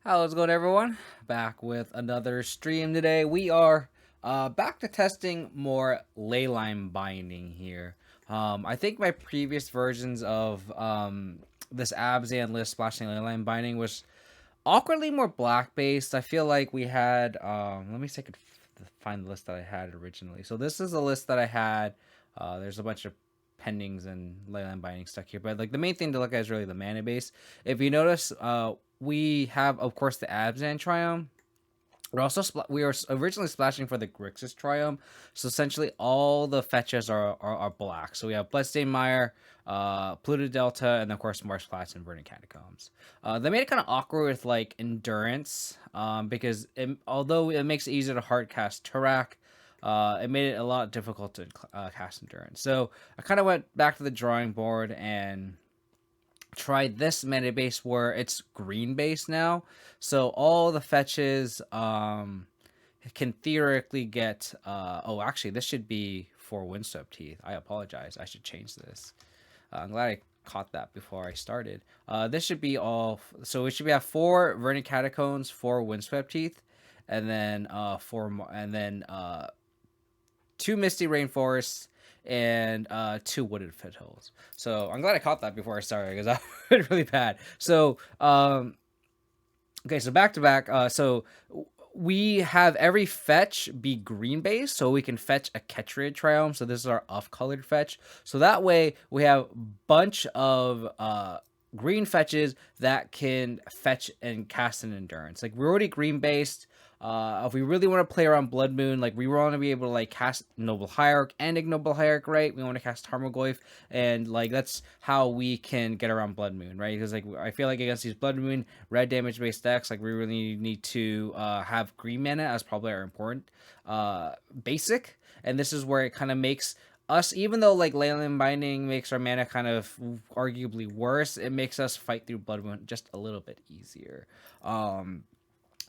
How's it going, everyone? Back with another stream today. We are back to testing more Leyline Binding here. I think my previous versions of this Abzan list splashing Leyline Binding was awkwardly more black based. I feel like we had. Let me see if I could find the list that I had originally. So this is a list that I had. There's a bunch of pendings and Leyline Binding stuck here, but like the main thing to look at is really the Manabase. If you notice, we have of course the Abzan Triome. We were originally splashing for the Grixis Triome, so essentially all the fetches are black. So we have Bloodstained Mire, Polluted Delta, and of course Marsh Flats and Verdant Catacombs. They made it kind of awkward with like Endurance, because although it makes it easier to hard cast Tourach, it made it a lot difficult to cast Endurance. So I kind of went back to the drawing board and tried this mana base where it's green base now. So all the fetches can theoretically get oh, actually this should be for Windswept Teeth. I apologize. I should change this. I'm glad I caught that before I started. This should be all, so it should be have 4 Verdant Catacombs, 4 Windswept Teeth, and then 2 Misty Rainforests, and 2 Wooded Foothills. So I'm glad I caught that before I started because that was really bad. So okay, so back to back. So we have every fetch be green based, so we can fetch a Ketria Triome. So this is our off colored fetch. So that way we have a bunch of green fetches that can fetch and cast an endurance. Like we're already green based. If we really want to play around Blood Moon, like we want to be able to like cast Noble Hierarch and Ignoble Hierarch, right? We want to cast Tarmogoyf, and like that's how we can get around Blood Moon, right? Because like I feel like against these Blood Moon red damage based decks, like we really need to have green mana as probably our important basic, and this is where it kind of makes us, even though like Leyline Binding makes our mana kind of arguably worse, it makes us fight through Blood Moon just a little bit easier.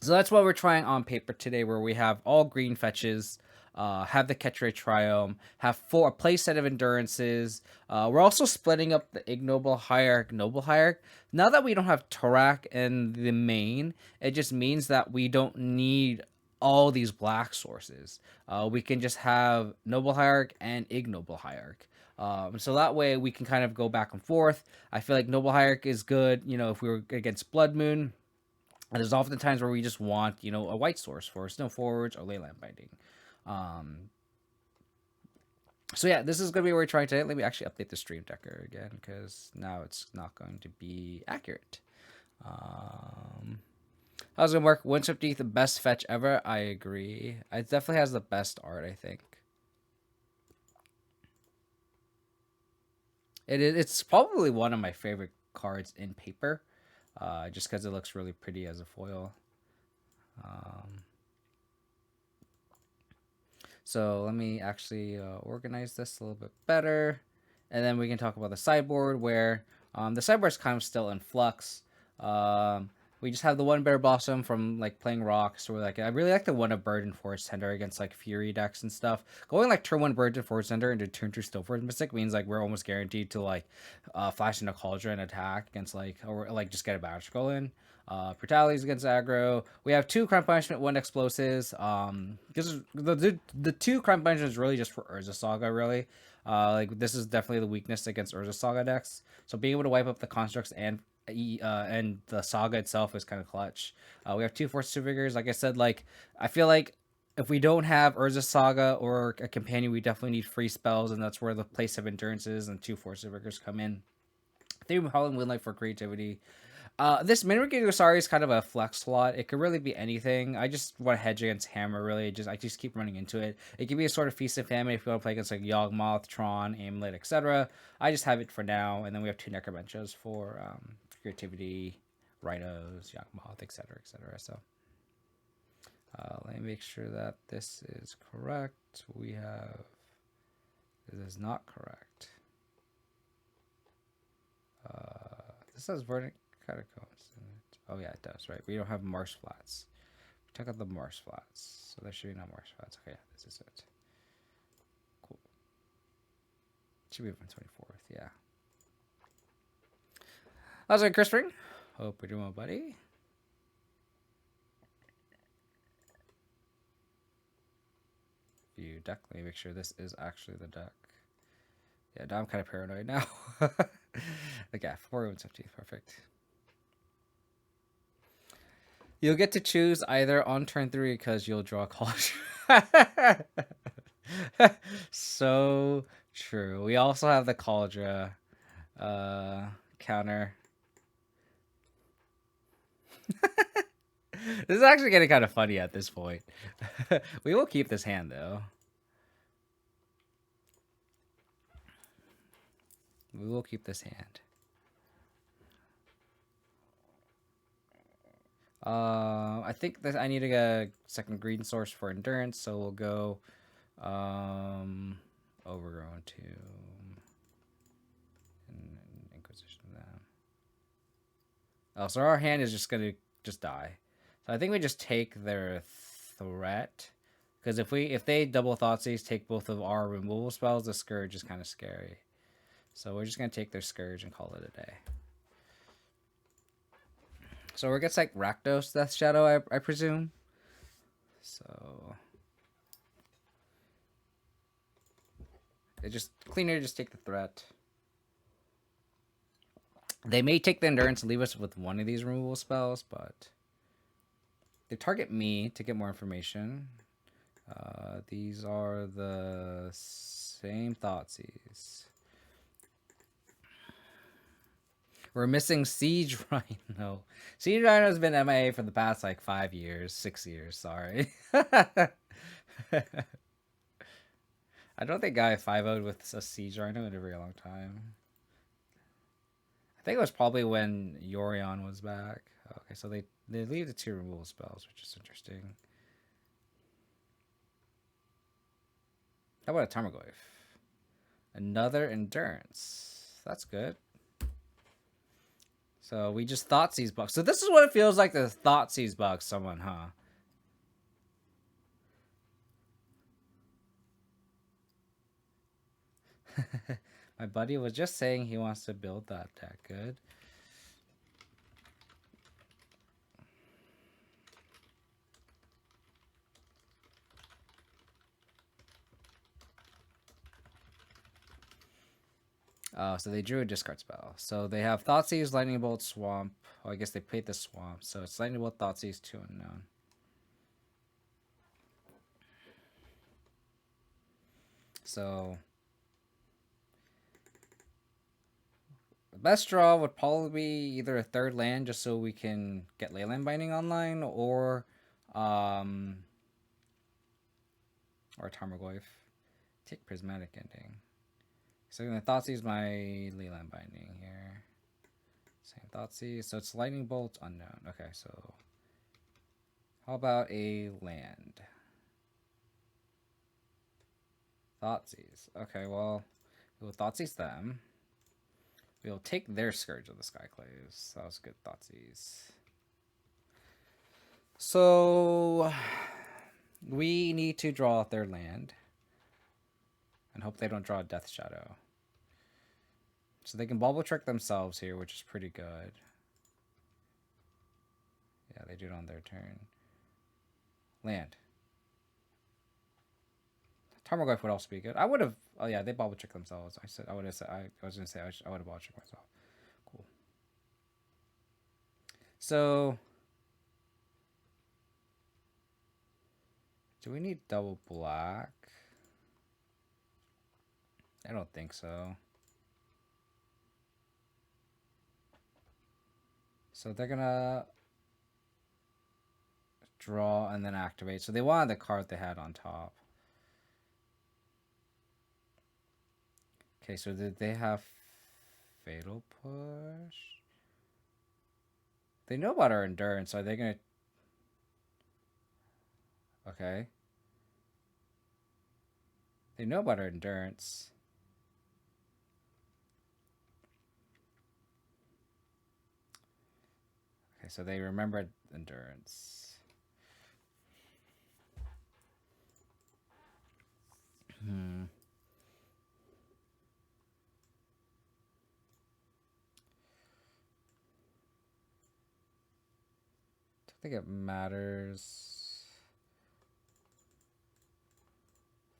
So that's what we're trying on paper today, where we have all green fetches, have the Ketria Triome, have a play set of endurances. We're also splitting up the Ignoble Hierarch, Noble Hierarch. Now that we don't have Tourach in the main, it just means that we don't need all these black sources. We can just have Noble Hierarch and Ignoble Hierarch. So that way we can kind of go back and forth. I feel like Noble Hierarch is good, if we were against Blood Moon. And there's often times where we just want, a white source for Snow Forge or Leyline Binding. So yeah, this is going to be where we're trying to. Let me actually update the stream decker again, because now it's not going to be accurate. How's it going to work? Windswept Teeth, the best fetch ever. I agree. It definitely has the best art, I think. It's probably one of my favorite cards in paper. Just because it looks really pretty as a foil. So let me actually organize this a little bit better. And then we can talk about the sideboard, where the sideboard is kind of still in flux. We just have the one Bear Blossom from like playing rocks, or like I really like the one of Bird and Force Tender against like Fury decks and stuff. Going like turn 1 Bird and Force Tender into turn 2 Stillforge Mystic means like we're almost guaranteed to like flash into Cauldron attack against like, or like just get a Battle Scroll in. Brutalities against aggro. We have 2 Crime Punishment, 1 Explosives. Because the 2 Crime Punishment is really just for Urza Saga, really. Like this is definitely the weakness against Urza Saga decks. So being able to wipe up the constructs and the saga itself is kind of clutch. We have 2 Force Vigors. Like I said, like I feel like if we don't have Urza Saga or a companion, we definitely need free spells, and that's where the place of endurances and 2 Force Vigors come in. 3 Howling Moonlight for creativity. This manriki-gusari is kind of a flex slot. It could really be anything. I just want to hedge against Hammer, really. I just keep running into it. It can be a sort of Feast and Famine if you want to play against like Yawgmoth, Tron, Amulet, etc. I just have it for now, and then we have 2 Necromenches for creativity, Rhinos, Yawgmoth, etc., etc. So let me make sure that this is correct. This is not correct. This says Verdant Catacombs. Oh yeah, it does, right? We don't have Marsh Flats. We took out the Marsh Flats, so there should be no Marsh Flats. Okay, this is it. Cool. Should be on 24th, yeah. How's it, Chris Spring? Hope you're doing well, buddy. new deck. Let me make sure this is actually the deck. Yeah, now I'm kind of paranoid now. Okay, 4 wounds 50. Perfect. You'll get to choose either on turn 3 because you'll draw a college. So true. We also have the Cauldra counter. This is actually getting kind of funny at this point. We will keep this hand though. We will keep this hand. I think that I need to get a second green source for endurance, so we'll go overgrown to Inquisition of them. Oh, so our hand is just gonna just die. So I think we just take their threat. Because if they double Thoughtseize, take both of our removal spells, the Scourge is kind of scary. So we're just gonna take their Scourge and call it a day. So it gets like Rakdos Death Shadow, I presume. So it just cleaner, just take the threat. They may take the endurance and leave us with one of these removal spells, but they target me to get more information. These are the same Thoughtseize. We're missing Siege Rhino. Siege Rhino has been MIA for the past like 5 years, 6 years, sorry. I don't think I 5-0'd with a Siege Rhino in a very long time. I think it was probably when Yorion was back. Okay, so they leave the 2 removal spells, which is interesting. How about a Tarmogoyf? Another Endurance. That's good. So we just Thoughtseize bucks. So this is what it feels like to Thoughtseize bucks someone, huh? My buddy was just saying he wants to build that deck. Good. So they drew a discard spell. So they have Thoughtseize, Lightning Bolt, Swamp. Oh, I guess they played the Swamp. So it's Lightning Bolt, Thoughtseize, 2 unknown. So the best draw would probably be either a 3rd land just so we can get Leyline Binding online, or Tarmogoyf. Take Prismatic Ending. So I'm going to Thoughtseize my Leyline Binding here. Same Thoughtseize. So it's Lightning Bolt, unknown. Okay, so how about a land? Thoughtseize. Okay, well, we'll Thoughtseize them. We'll take their Scourge of the Skyclaves. That was good Thoughtseize. So we need to draw their land. And hope they don't draw a Death Shadow. So they can Bubble Trick themselves here, which is pretty good. Yeah, they do it on their turn. Land. Tarmogoyf would also be good. I would have... Oh yeah, they Bubble Trick themselves. I was going to say I would have Bubble Trick myself. Cool. So... do we need double black? I don't think so. So they're gonna draw and then activate. So they wanted the card they had on top. Okay, so did they have Fatal Push? They know about our endurance. Are they gonna... okay. They know about our endurance. Okay, so they remembered endurance. I think it matters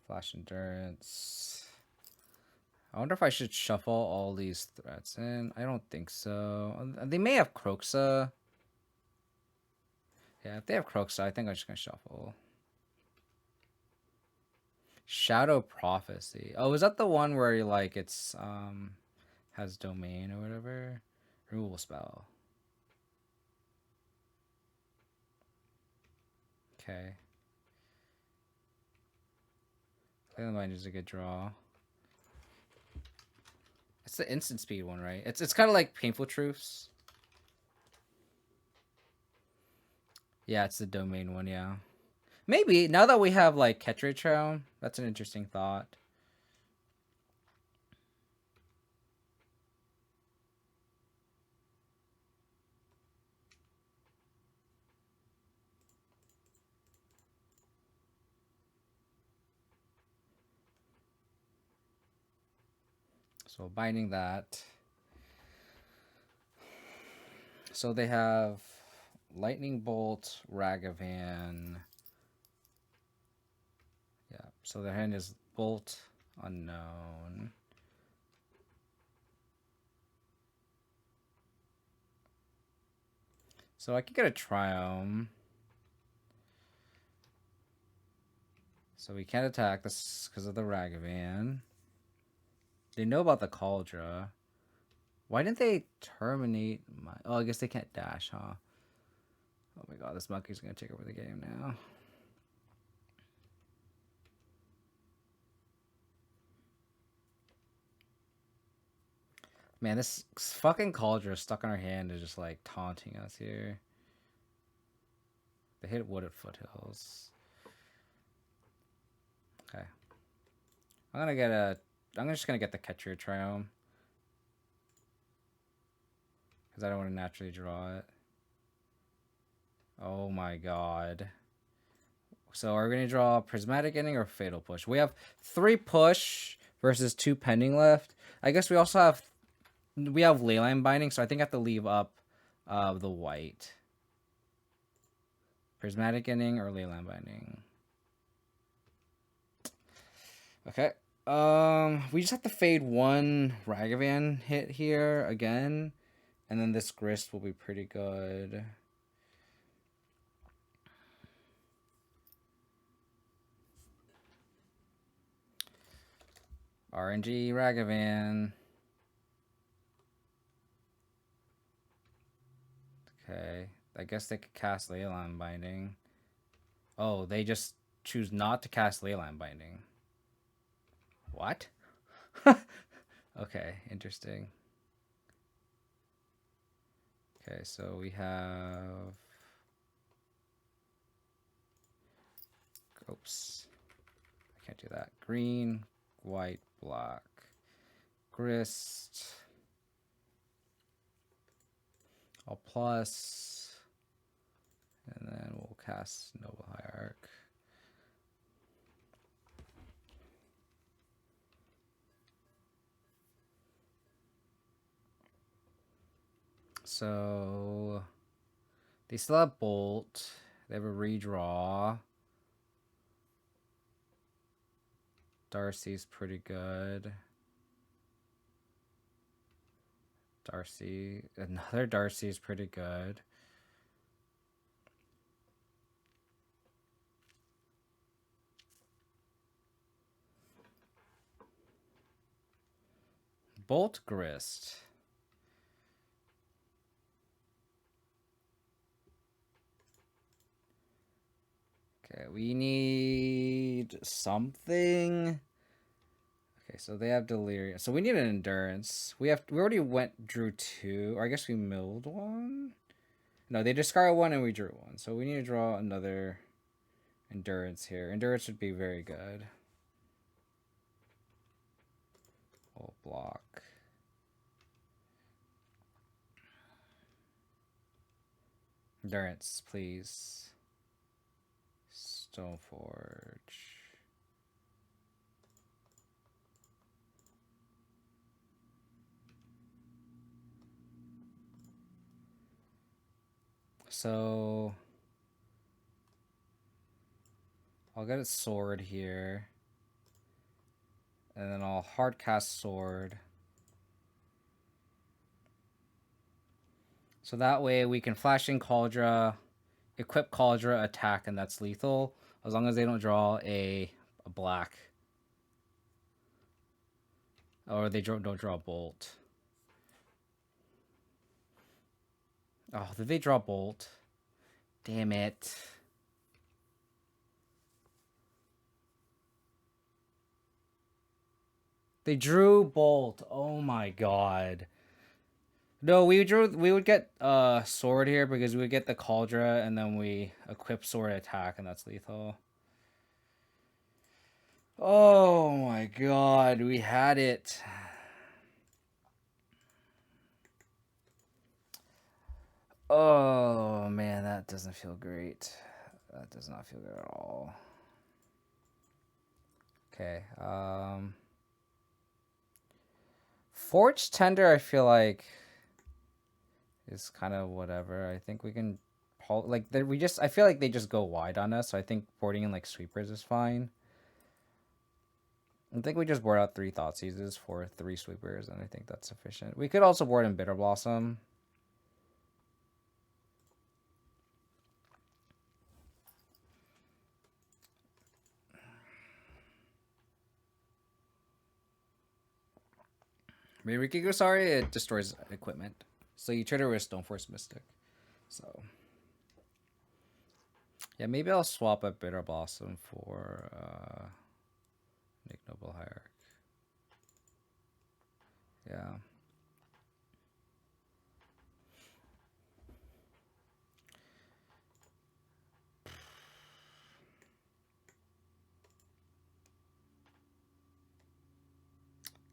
Flash endurance. I wonder if I should shuffle all these threats in. I don't think so. They may have Croxa. Yeah, if they have Croxa, I think I'm just gonna shuffle. Shadow Prophecy. Oh, is that the one where like it's has domain or whatever? Removal spell. Okay. Leyline Binding is a good draw. It's the instant speed one, right? It's kind of like Painful Truths. Yeah, it's the domain one, yeah. Maybe, now that we have, like, Ketria Triome, that's an interesting thought. So, binding that. So, they have Lightning Bolt, Ragavan. Yeah, so their hand is Bolt, Unknown. So I could get a Triome. So we can't attack this because of the Ragavan. They know about the Cauldra. Why didn't they terminate my... Oh, I guess they can't dash, huh? Oh my god, this monkey's gonna take over the game now. Man, this fucking Cauldra stuck in our hand is just like taunting us here. They hit Wooded Foothills. Okay. I'm just gonna get the Ketria Triome. Because I don't want to naturally draw it. Oh my god. So are we gonna draw Prismatic Ending or Fatal Push? We have 3 push versus 2 pending left. I guess we also have Leyline Binding, so I think I have to leave up the white. Prismatic Ending or Leyline Binding. Okay. We just have to fade 1 Ragavan hit here again, and then this Grist will be pretty good. RNG Ragavan. Okay. I guess they could cast Leyline Binding. Oh, they just choose not to cast Leyline Binding. What? Okay, interesting. Okay, so we have... Oops. I can't do that. Green, white, black. Grist. All plus. And then we'll cast Noble Hiearch. So they still have Bolt. They have a redraw. Darcy's pretty good. Another Darcy's pretty good. Bolt Grist. Okay, we need something. Okay, so they have Delirium. So we need an Endurance. We already drew 2. Or I guess we milled 1. No, they discarded 1 and we drew 1. So we need to draw another Endurance here. Endurance would be very good. We'll block. Endurance, please. Stoneforge. So I'll get a sword here. And then I'll hard cast Sword. So that way we can flash in Cauldra, equip Cauldra, attack, and that's lethal. As long as they don't draw a black. Or they don't draw a Bolt. Oh, did they draw Bolt? Damn it. They drew Bolt. Oh my god. No, we would get Sword here because we would get the Cauldra and then we equip Sword attack and that's lethal. Oh my god, we had it. Oh man, that doesn't feel great. That does not feel good at all. Okay, Forge Tender I feel like is kind of whatever. I think we can like I feel like they just go wide on us, so I think boarding in like sweepers is fine. I think we just board out 3 Thoughtseizes for 3 sweepers, and I think that's sufficient. We could also board in Bitter Blossom. Manriki-gusari, it destroys equipment. So you trigger with Stoneforce Mystic. So yeah, maybe I'll swap a Bitter Blossom for Nick Noble Hiearch. Yeah.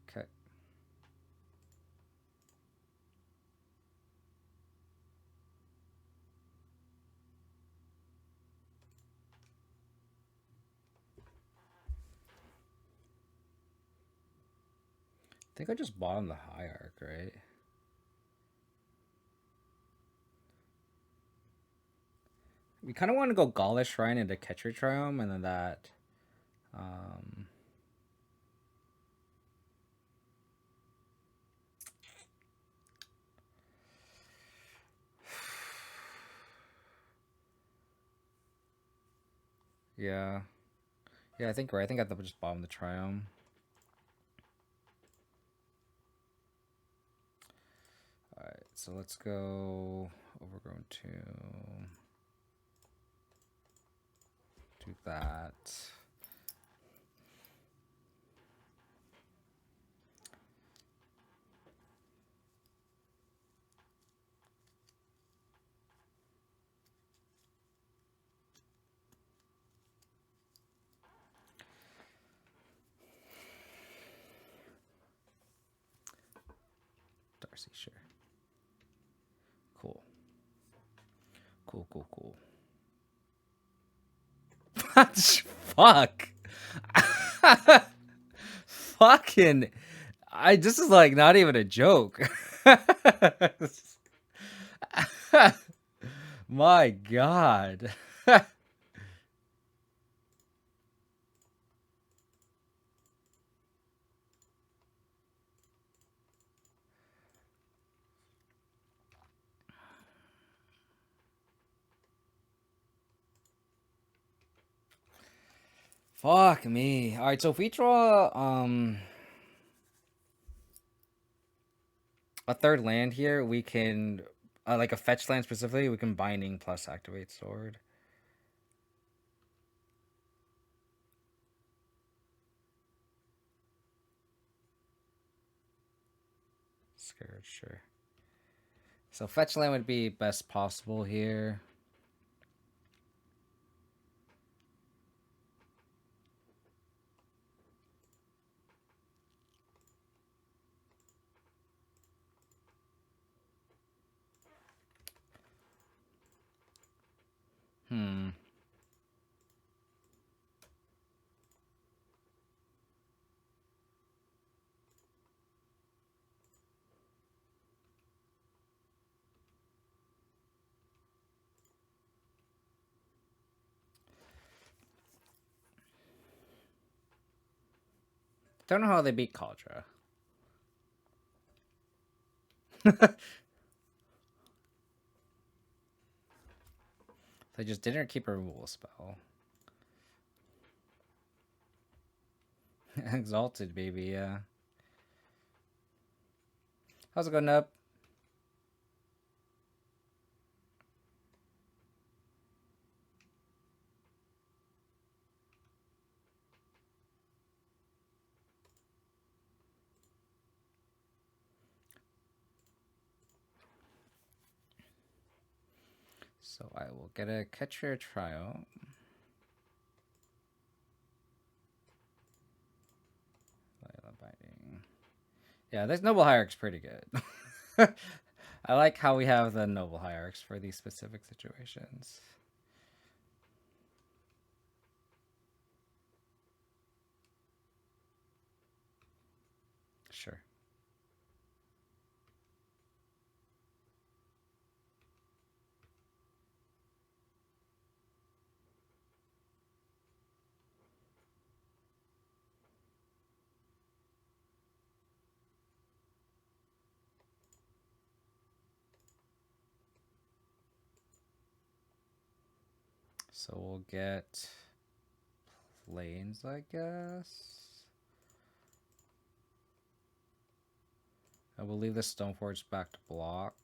Okay. I think I just bought on the Hiearch, right? We kind of want to go Gaulish Shrine into Ketria Triome, and then that. Yeah. Yeah, I think right. I think I have to just bottom the Triome. Alright, so let's go Overgrown Tomb. Do that. Darcy, sure. Cool. Cool. Fuck. Fucking. This is like not even a joke. My god. Fuck me. Alright, so if we draw a 3rd land here, we can like a fetch land specifically, we can Binding plus activate Sword. Scared, sure. So fetch land would be best possible here. Don't know how they beat Caldra. They just didn't keep a removal spell. Exalted, baby, yeah. How's it going up? So I will get a Ketria Triome. Leyline Binding. Yeah, this Noble Hierarch's pretty good. I like how we have the Noble Hierarchs for these specific situations. Sure. So we'll get planes, I guess. I will leave the Stoneforge back to block.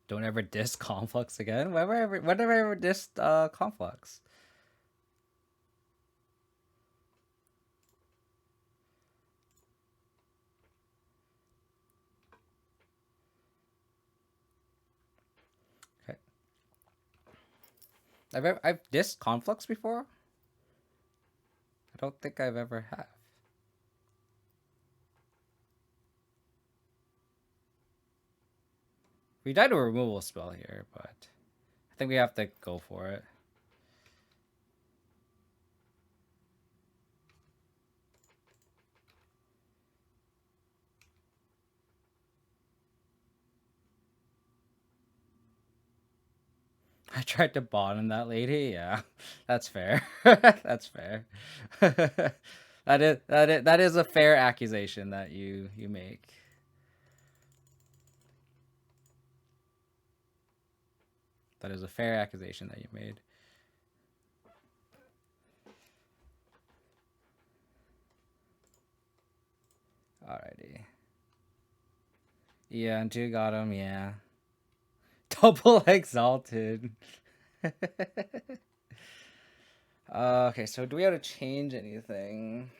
Don't ever diss Conflux again. Whenever I ever dissed Conflux. Okay. I've dissed Conflux before. I don't think I've ever have. We died to a removal spell here, but I think we have to go for it. I tried to bottom that lady. Yeah, that's fair. That's fair. That is a fair accusation that you make. That is a fair accusation that you made. Alrighty. Yeah, and two got him. Yeah. Double exalted. Okay, so do we have to change anything?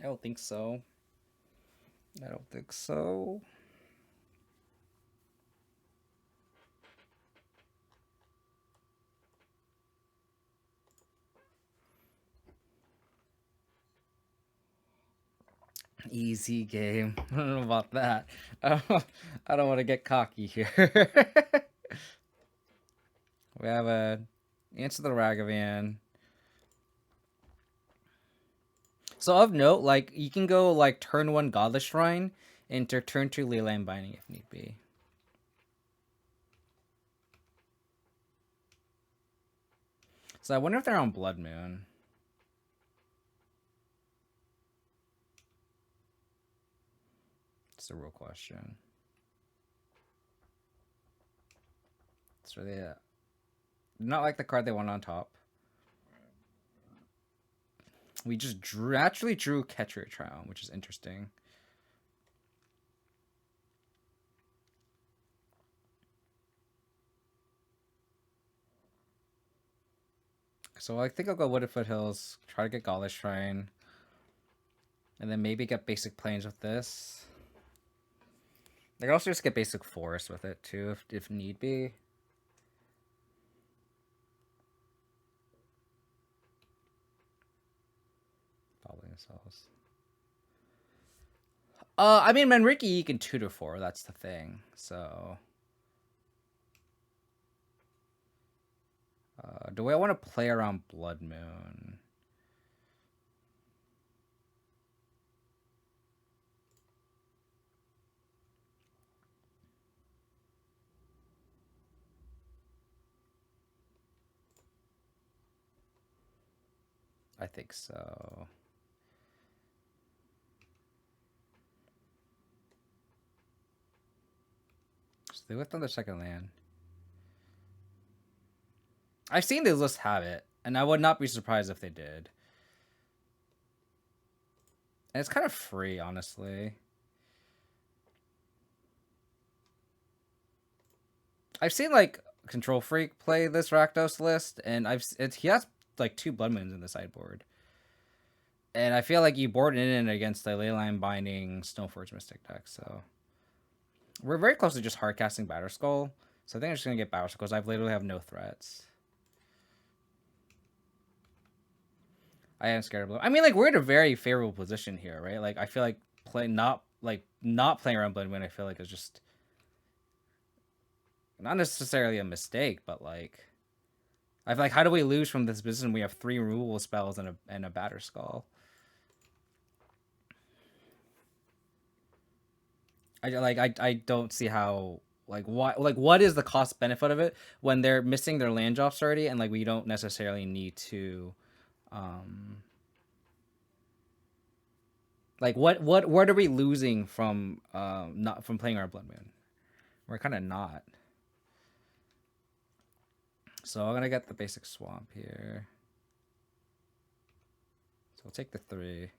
I don't think so. I don't think so. Easy game. I don't know about that. I don't want to get cocky here. We have a Answer the Ragavan. So of note, like you can go like turn 1 Godless Shrine into turn 2 Leyline Binding if need be. So I wonder if they're on Blood Moon. It's a real question. It's really not like the card they want on top. We just actually drew Ketria Triome, which is interesting. So I think I'll go Wooded Foothills, try to get Godless Shrine, and then maybe get basic planes with this. I can also just get basic forest with it too, if need be. cells. I mean, Manriki you can 2 to 4. That's the thing. So, do I want to play around Blood Moon? I think so. So they left on their second land. I've seen these lists have it, and I would not be surprised if they did. And it's kind of free, honestly. I've seen like Control Freak play this Rakdos list, and he has like 2 Blood Moons in the sideboard. And I feel like you board in against the Leyline Binding Stoneforge Mystic deck, so we're very close to just hard casting Batterskull. So I think I'm just gonna get Batterskull because I literally have no threats. I am scared of blue. I mean, like, we're in a very favorable position here, right? Like, I feel like not playing around Blood Moon, I feel like is just not necessarily a mistake, but like, I feel like, how do we lose from this position? We have 3 removal spells and a Batterskull. I don't see how, like, what is the cost benefit of it when they're missing their land drops already, and like we don't necessarily need to, like, what are we losing from not from playing our Blood Moon? We're kind of not. So I'm gonna get the basic swamp here. So we'll take the 3.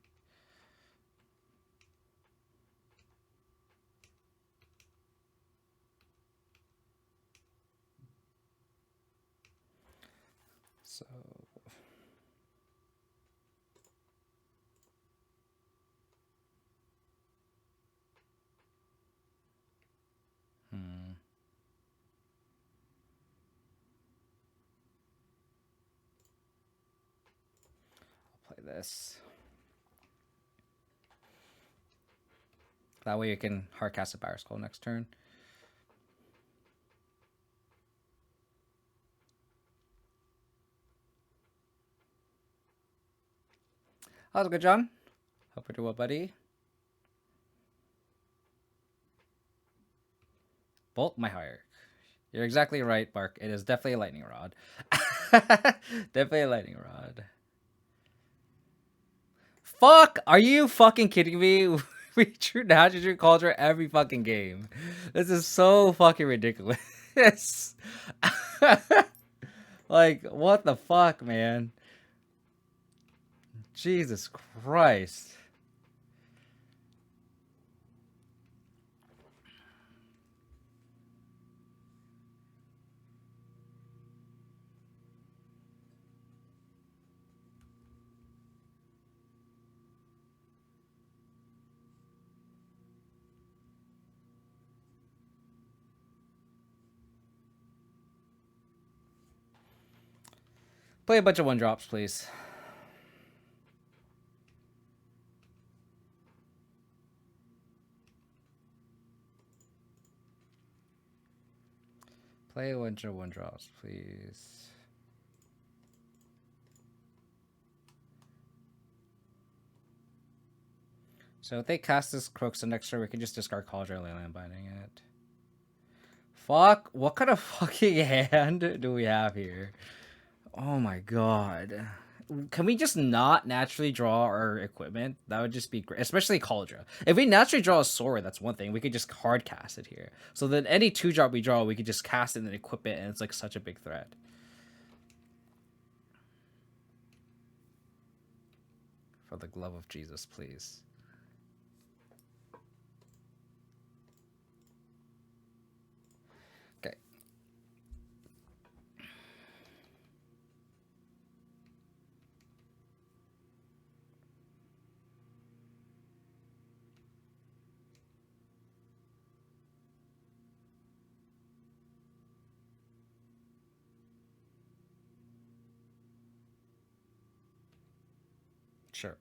So I'll play this. That way you can hardcast a Batterskull next turn. How's it good, John? Hope you're doing well, buddy. Bolt my Hiearch. You're exactly right, Mark. It is definitely a lightning rod. Definitely a lightning rod. Fuck! Are you fucking kidding me? We true Nitrogen Cauldron every fucking game. This is so fucking ridiculous. Like, what the fuck, man? Jesus Christ. Play a bunch of 1-drops, please. Play a bunch of 1-drops, please. So if they cast this Crooks next turn, we can just discard Cauldron Leyline Binding it. Fuck, what kind of fucking hand do we have here? Oh my god. Can we just not naturally draw our equipment? That would just be great, especially Cauldron. If we naturally draw a sword, that's one thing. We could just hard cast it here. So then any 2-drop we draw, we could just cast it and then equip it, and it's like such a big threat. For the love of Jesus, please. Okay. Sure.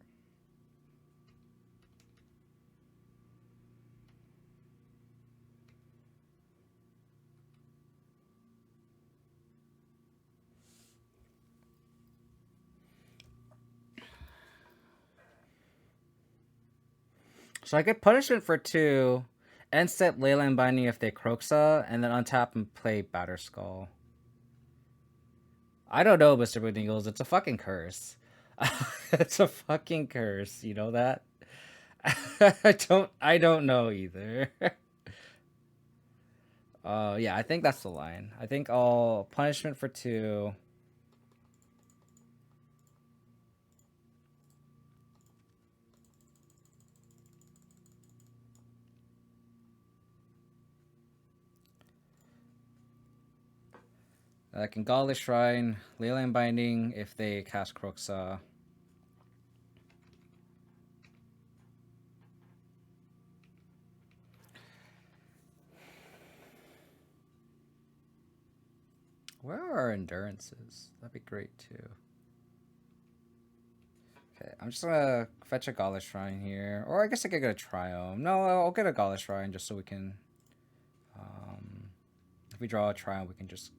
So I get punishment for 2, end step Leyline Binding if they Croxa, and then untap and play Batterskull. I don't know, Mr. Moon Eagles. It's a fucking curse. It's a fucking curse. You know that? I don't know either. Yeah, I think that's the line. I think I'll punishment for 2. I can Gauntlet Shrine, Leyline Binding if they cast Croxa. Where are our endurances? That'd be great too. Okay, I'm just gonna fetch a Gauntlet Shrine here. Or I guess I could get a Triome. No, I'll get a Gauntlet Shrine just so we can... if we draw a Triome, we can just...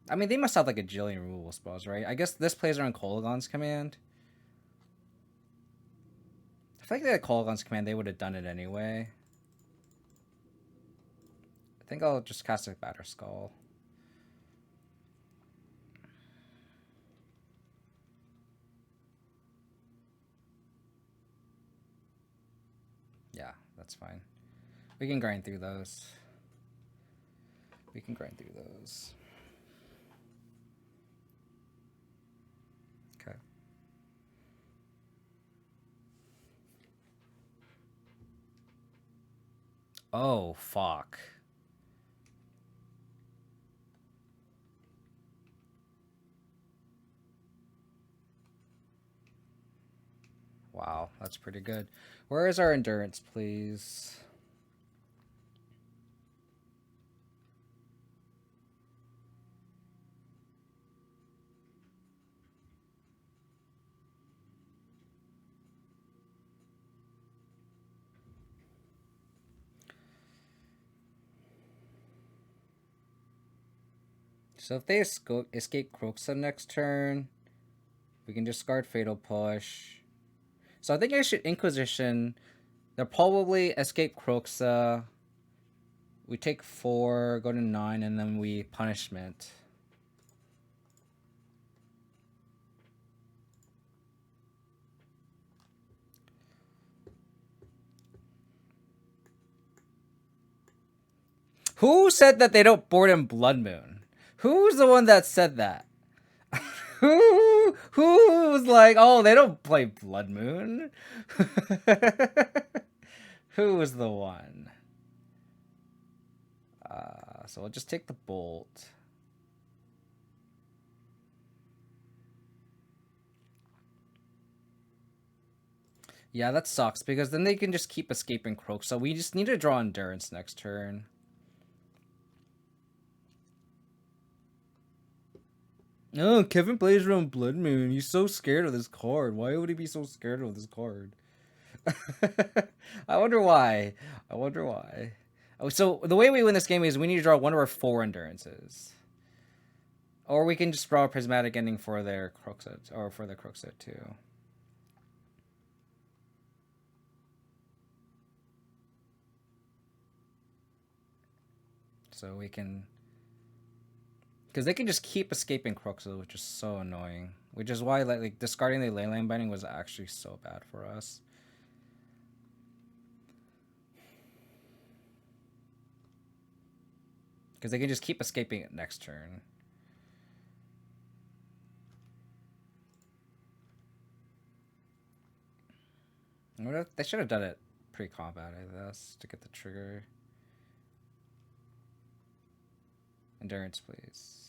I mean, they must have like a jillion removal spells, right? I guess this plays around Kolagon's command. I feel like they had Kolagon's command, they would have done it anyway. I think I'll just cast a Batterskull. Yeah, that's fine. We can grind through those. We can grind through those. Okay. Oh, fuck. Wow, that's pretty good. Where is our endurance, please? So if they escape Croxa next turn, we can discard Fatal Push. So I think I should Inquisition. They'll probably escape Croxa. We take 4, go to 9, and then we punishment. Who said that they don't board in Blood Moon? Who's the one that said that? Who was like, oh, they don't play Blood Moon? Who was the one? So I'll just take the Bolt. Yeah, that sucks, because then they can just keep escaping Croak. So we just need to draw Endurance next turn. Oh, Kevin plays around Blood Moon. He's so scared of this card. Why would he be so scared of this card? I wonder why. I wonder why. Oh, so the way we win this game is we need to draw one of our 4 Endurances. Or we can just draw a Prismatic Ending for their Crooksett, or for the Crooksett too. So we can... Because they can just keep escaping Crooksett, which is so annoying. Which is why like discarding the Leyline Binding was actually so bad for us. Because they can just keep escaping it next turn. They should have done it pre-combat, I guess, to get the trigger. Endurance, please.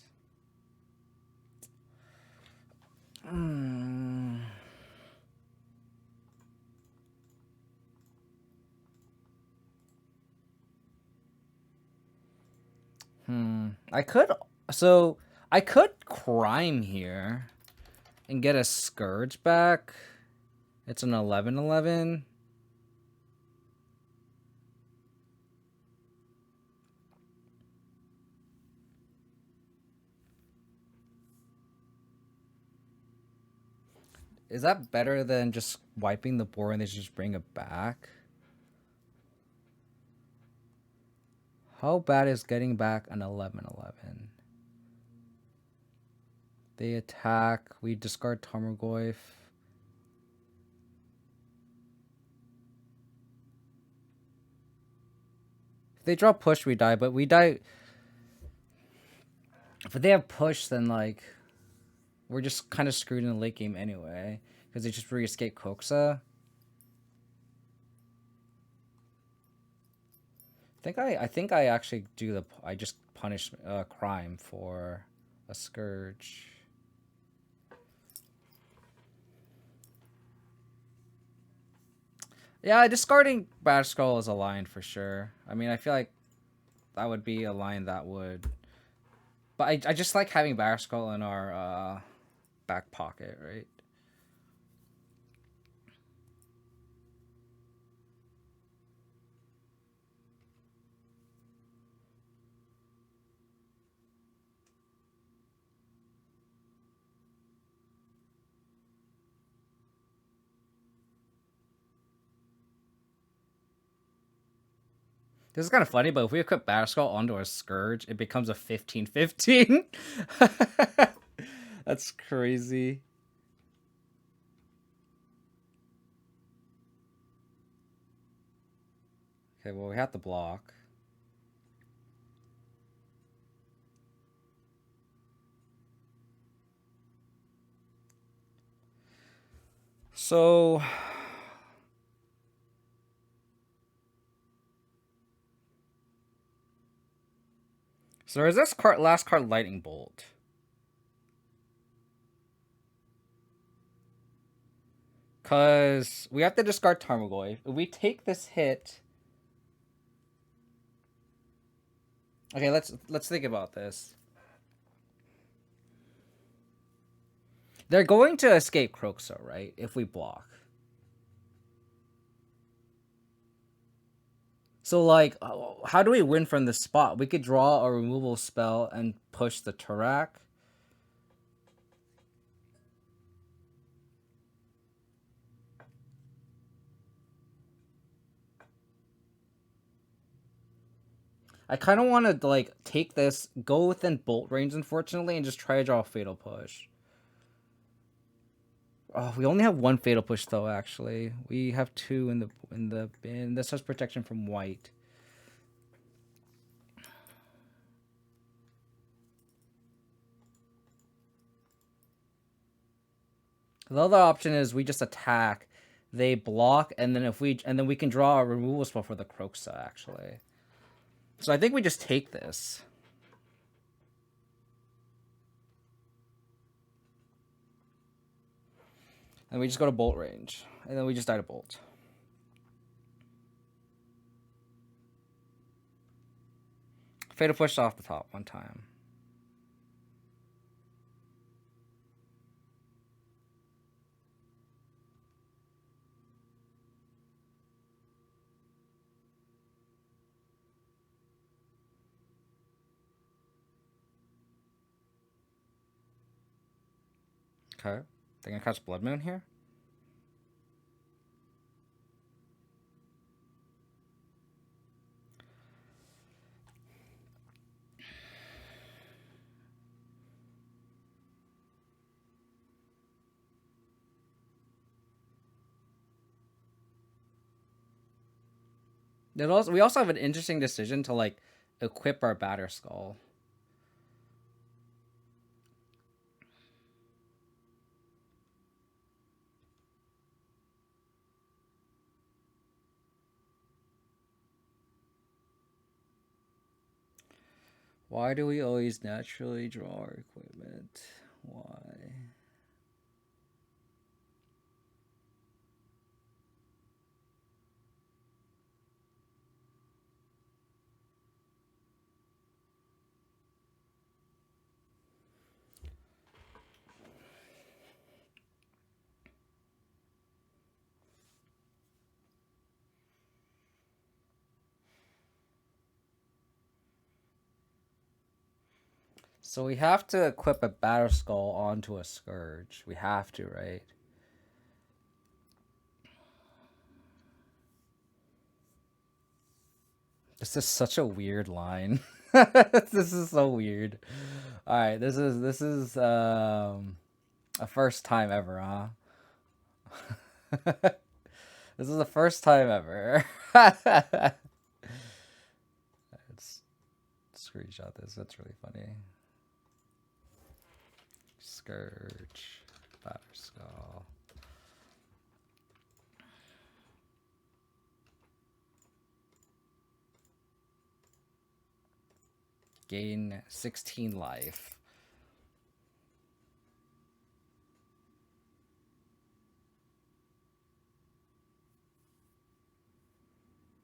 I could crime here and get a Scourge back. It's an 11/11. Is that better than just wiping the board and they just bring it back? How bad is getting back an 11/11? They attack. We discard Tarmogoyf. If they draw push, we die. But we die. If they have push, then like we're just kind of screwed in the late game anyway because they just re-escape Koksa. I think I actually do the. I just punish crime for a scourge. Yeah, discarding Bad Skull is a line for sure. I mean, I feel like that would be a line that would. But I just like having Bad Skull in our back pocket, right? This is kind of funny, but if we equip Batterskull onto a Scourge, it becomes a 15/15. That's crazy. Okay, well, we have to block. So... So is this last card Lightning Bolt? Because we have to discard Tarmogoyf. If we take this hit... Okay, let's think about this. They're going to escape Kroxa, right? If we block. So, like, how do we win from this spot? We could draw a removal spell and push the Tourach. I kind of want to, like, take this, go within bolt range, unfortunately, and just try to draw a Fatal Push. Oh, we only have one Fatal Push, though, actually. We have two in the bin. This has protection from white. The other option is we just attack, they block, and then we can draw a removal spell for the Kroxa, actually. So I think we just take this. And we just go to bolt range. And then we just die to bolt. Fatal Push off the top one time. Okay. They're gonna catch Blood Moon here. We also have an interesting decision to like equip our Batterskull. Why do we always naturally draw our equipment? Why? So we have to equip a Batterskull onto a Scourge. We have to, right? This is such a weird line. This is so weird. All right, this is a first time ever, huh? This is the first time ever. Let's screenshot this. That's really funny. Scourge, Batterskull. Gain 16 life.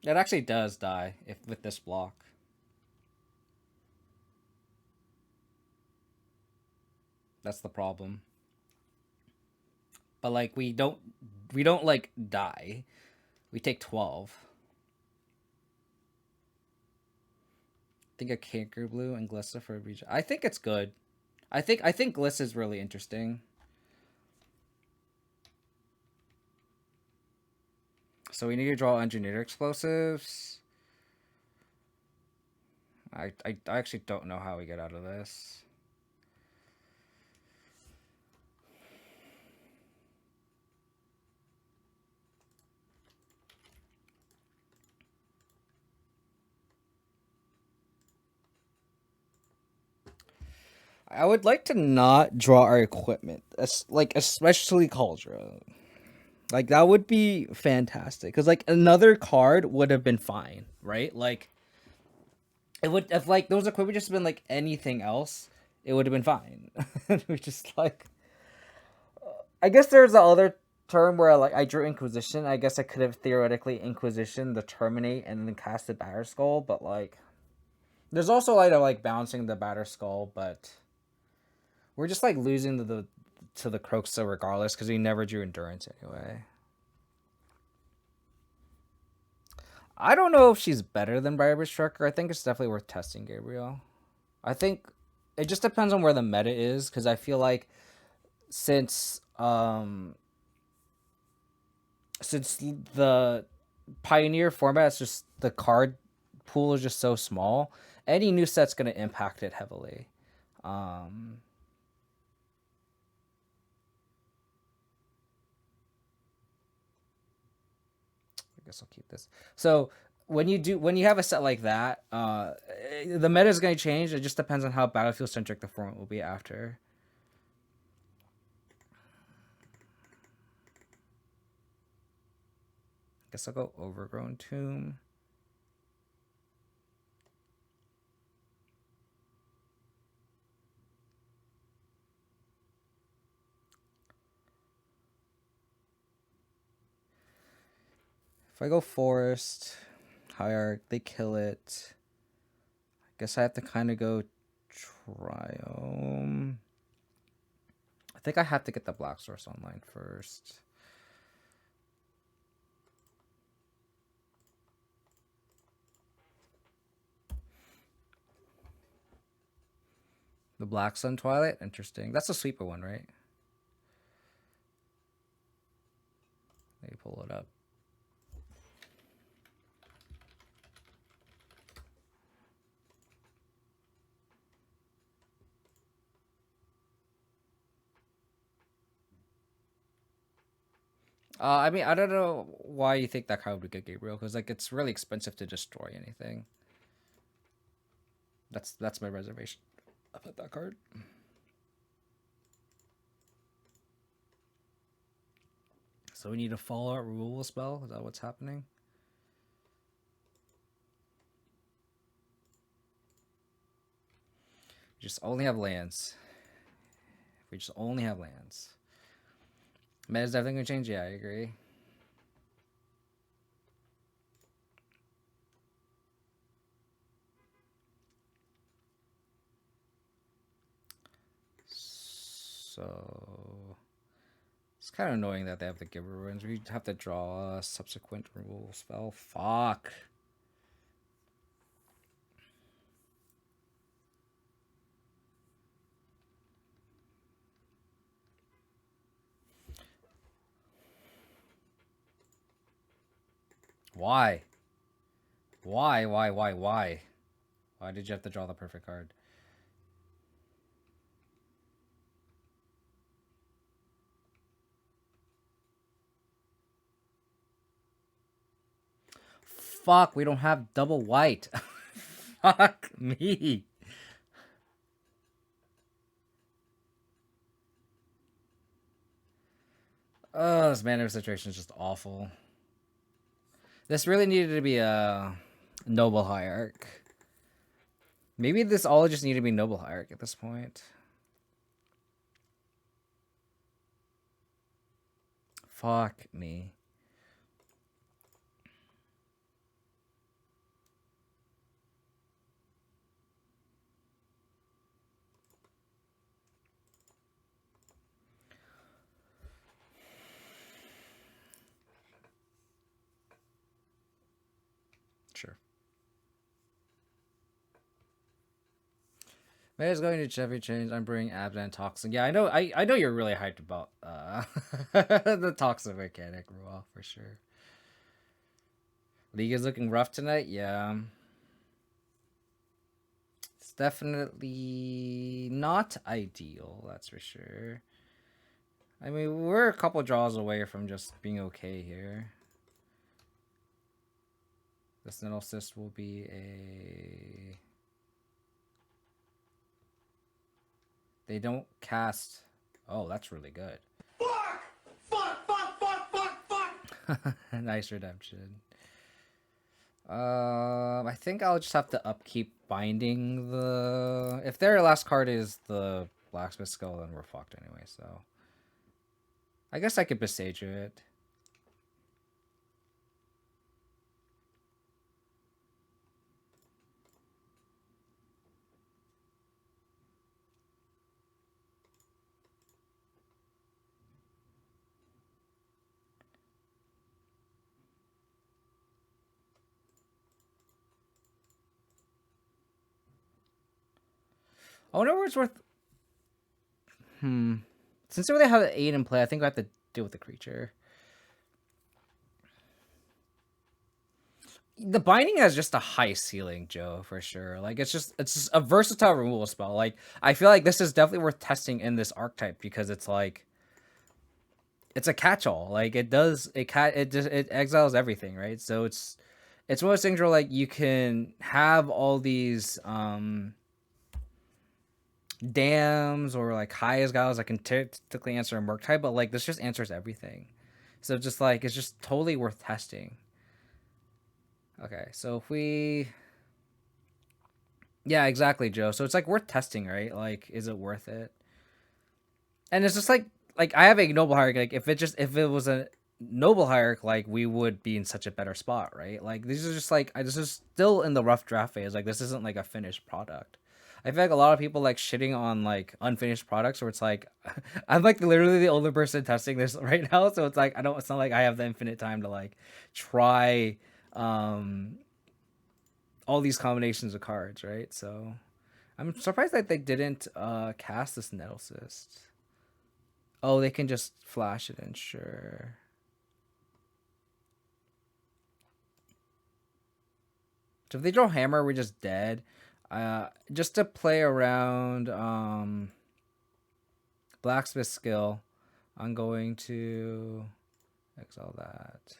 It actually does die if with this block. That's the problem. But like we don't like die. We take 12. I think a Canker Blue and Glissa for a region. I think it's good. I think Glissa is really interesting. So we need to draw engineered explosives. I actually don't know how we get out of this. I would like to not draw our equipment, especially Cauldron. Like that would be fantastic because like another card would have been fine, right? Like it would if like those equipment just been like anything else, it would have been fine. We just like I guess there's the other term where like I drew Inquisition. I guess I could have theoretically Inquisition the Terminate and then cast the Batterskull, but like there's also like bouncing the Batterskull, but we're just like losing to the Croxa regardless because we never drew Endurance anyway. I don't know if she's better than Bribery Striker. I think it's definitely worth testing, Gabriel. I think it just depends on where the meta is because I feel like since the Pioneer format is just the card pool is just so small, any new set's gonna impact it heavily. I guess I'll keep this. So when you have a set like that, the meta is going to change. It just depends on how battlefield centric the format will be after. I guess I'll go Overgrown Tomb. If I go Forest, Hiearch, they kill it. I guess I have to kind of go Triome. I think I have to get the Black Source online first. The Black Sun Twilight? Interesting. That's a sweeper one, right? Let me pull it up. I mean, I don't know why you think that card would be good, Gabriel, because like it's really expensive to destroy anything. That's my reservation about that card. So we need a Fallout removal spell. Is that what's happening? We just only have lands. We just only have lands. Meta's definitely gonna change. Yeah, I agree. So it's kind of annoying that they have the Giver Ruins. We have to draw a subsequent removal spell. Fuck. Why? Why? Why did you have to draw the perfect card? Fuck, we don't have double white. Fuck me. Oh, this mana situation is just awful. This really needed to be a noble hierarch. Maybe this all just needed to be noble hierarch at this point. Fuck me. Sure. May's going to Chevy change. I'm bringing Abzan Toxin. Yeah, I know. I know you're really hyped about the Toxin mechanic, Ruel, for sure. League is looking rough tonight. Yeah, it's definitely not ideal. That's for sure. I mean, we're a couple draws away from just being okay here. This Nettle Cyst will be a... They don't cast... Oh, that's really good. Fuck! Nice redemption. I think I'll just have to upkeep binding the... If their last card is the Blacksmith Skull, then we're fucked anyway, so... I guess I could Besage it. I wonder where it's worth... Since they have 8 in play, I think I have to deal with the creature. The binding has just a high ceiling, Joe, for sure. Like it's just a versatile removal spell. Like I feel like this is definitely worth testing in this archetype because it's like it's a catch-all. Like it exiles everything, right? So it's one of those things where like you can have all these dams or like highest guys that can typically answer a Murktide, but like this just answers everything. So just like it's just totally worth testing. Okay, so if we... Yeah, exactly, Joe. So it's like worth testing, right? Like, is it worth it? And it's just like I have a noble hierarch. Like if it was a noble hierarch, like we would be in such a better spot, right? Like these are just like this is still in the rough draft phase. Like this isn't like a finished product. I feel like a lot of people like shitting on like unfinished products where it's like I'm like literally the only person testing this right now, so it's like it's not like I have the infinite time to like try all these combinations of cards, right? So I'm surprised that they didn't cast this Nettle Cyst. Oh, they can just flash it in, sure. So if they draw Hammer, we're just dead. Just to play around Blacksmith skill, I'm going to exile that.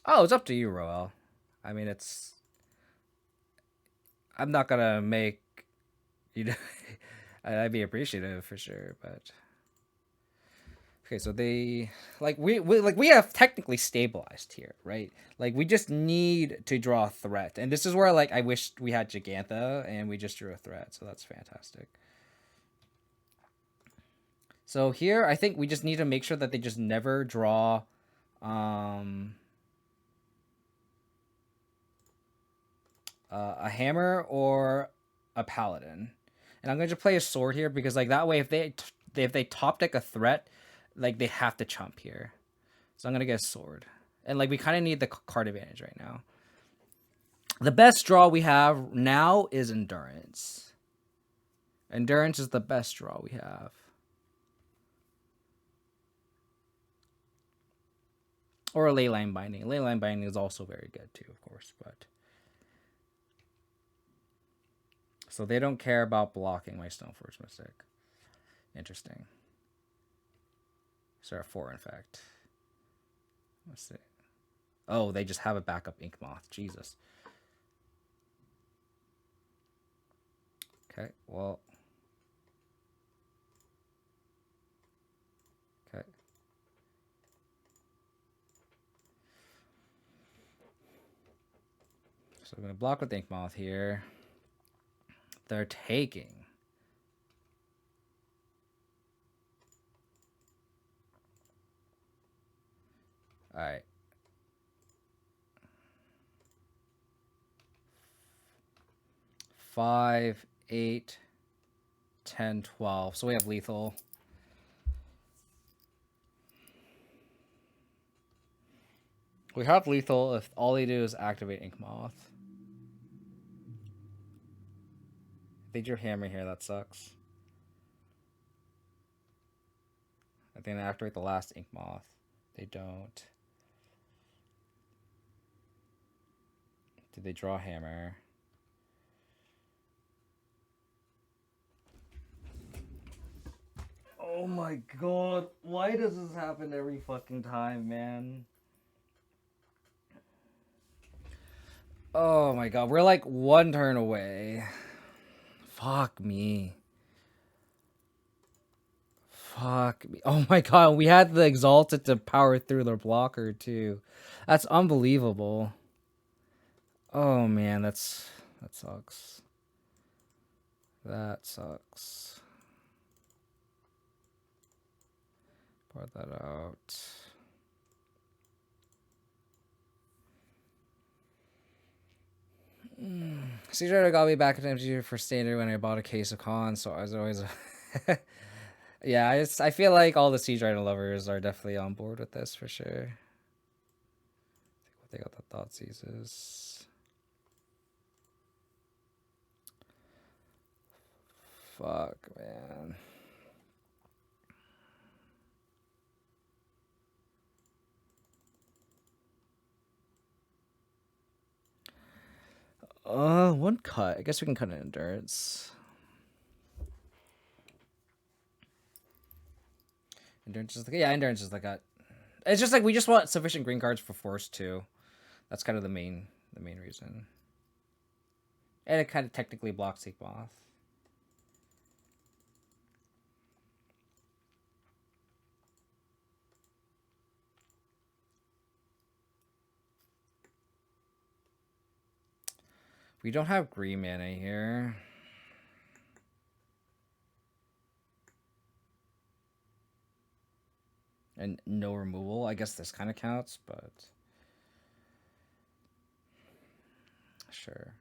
Oh, it's up to you, Roel. I mean, I'm not gonna make... You know, I'd be appreciative for sure, but... Okay, so they... we have technically stabilized here, right? Like, we just need to draw a threat. And this is where, like, I wish we had Gigantha, and we just drew a threat, so that's fantastic. So here, I think we just need to make sure that they just never draw... a hammer or a paladin, and I'm going to play a sword here because like that way if they top deck a threat, like they have to chump here. So I'm going to get a sword, and like we kind of need the card advantage right now. The best draw we have now is endurance. Endurance is the best draw we have. Or a Leyline Binding. Leyline Binding is also very good too, of course. But so they don't care about blocking my Stoneforge Mystic. Interesting. So 4, in fact. Let's see. Oh, they just have a backup Ink Moth. Jesus. Okay, well. Okay. So I'm going to block with Ink Moth here. They're taking. Alright. 5, 8, 10, 12. So we have lethal. We have lethal if all they do is activate Ink Moth. They drew Hammer here, that sucks. I think they activate the last Ink Moth. They don't. Did they draw Hammer? Oh my god. Why does this happen every fucking time, man? Oh my god. We're like 1 turn away. Fuck me. Fuck me. Oh my god. We had the Exalted to power through their blocker too. That's unbelievable. Oh man, that sucks. That sucks. Pour that out. Siege Rider got me back at MTG for standard when I bought a case of cons, so I was always yeah, I feel like all the Siege Rider lovers are definitely on board with this for sure. I think what they got the Thoughtseize. Fuck, man. One cut. I guess we can cut an endurance. Endurance is like, yeah, endurance is like a. It's just like we just want sufficient green cards for force too. That's kind of the main reason. And it kind of technically blocks Ink Moth. We don't have green mana here. And no removal. I guess this kind of counts, but sure.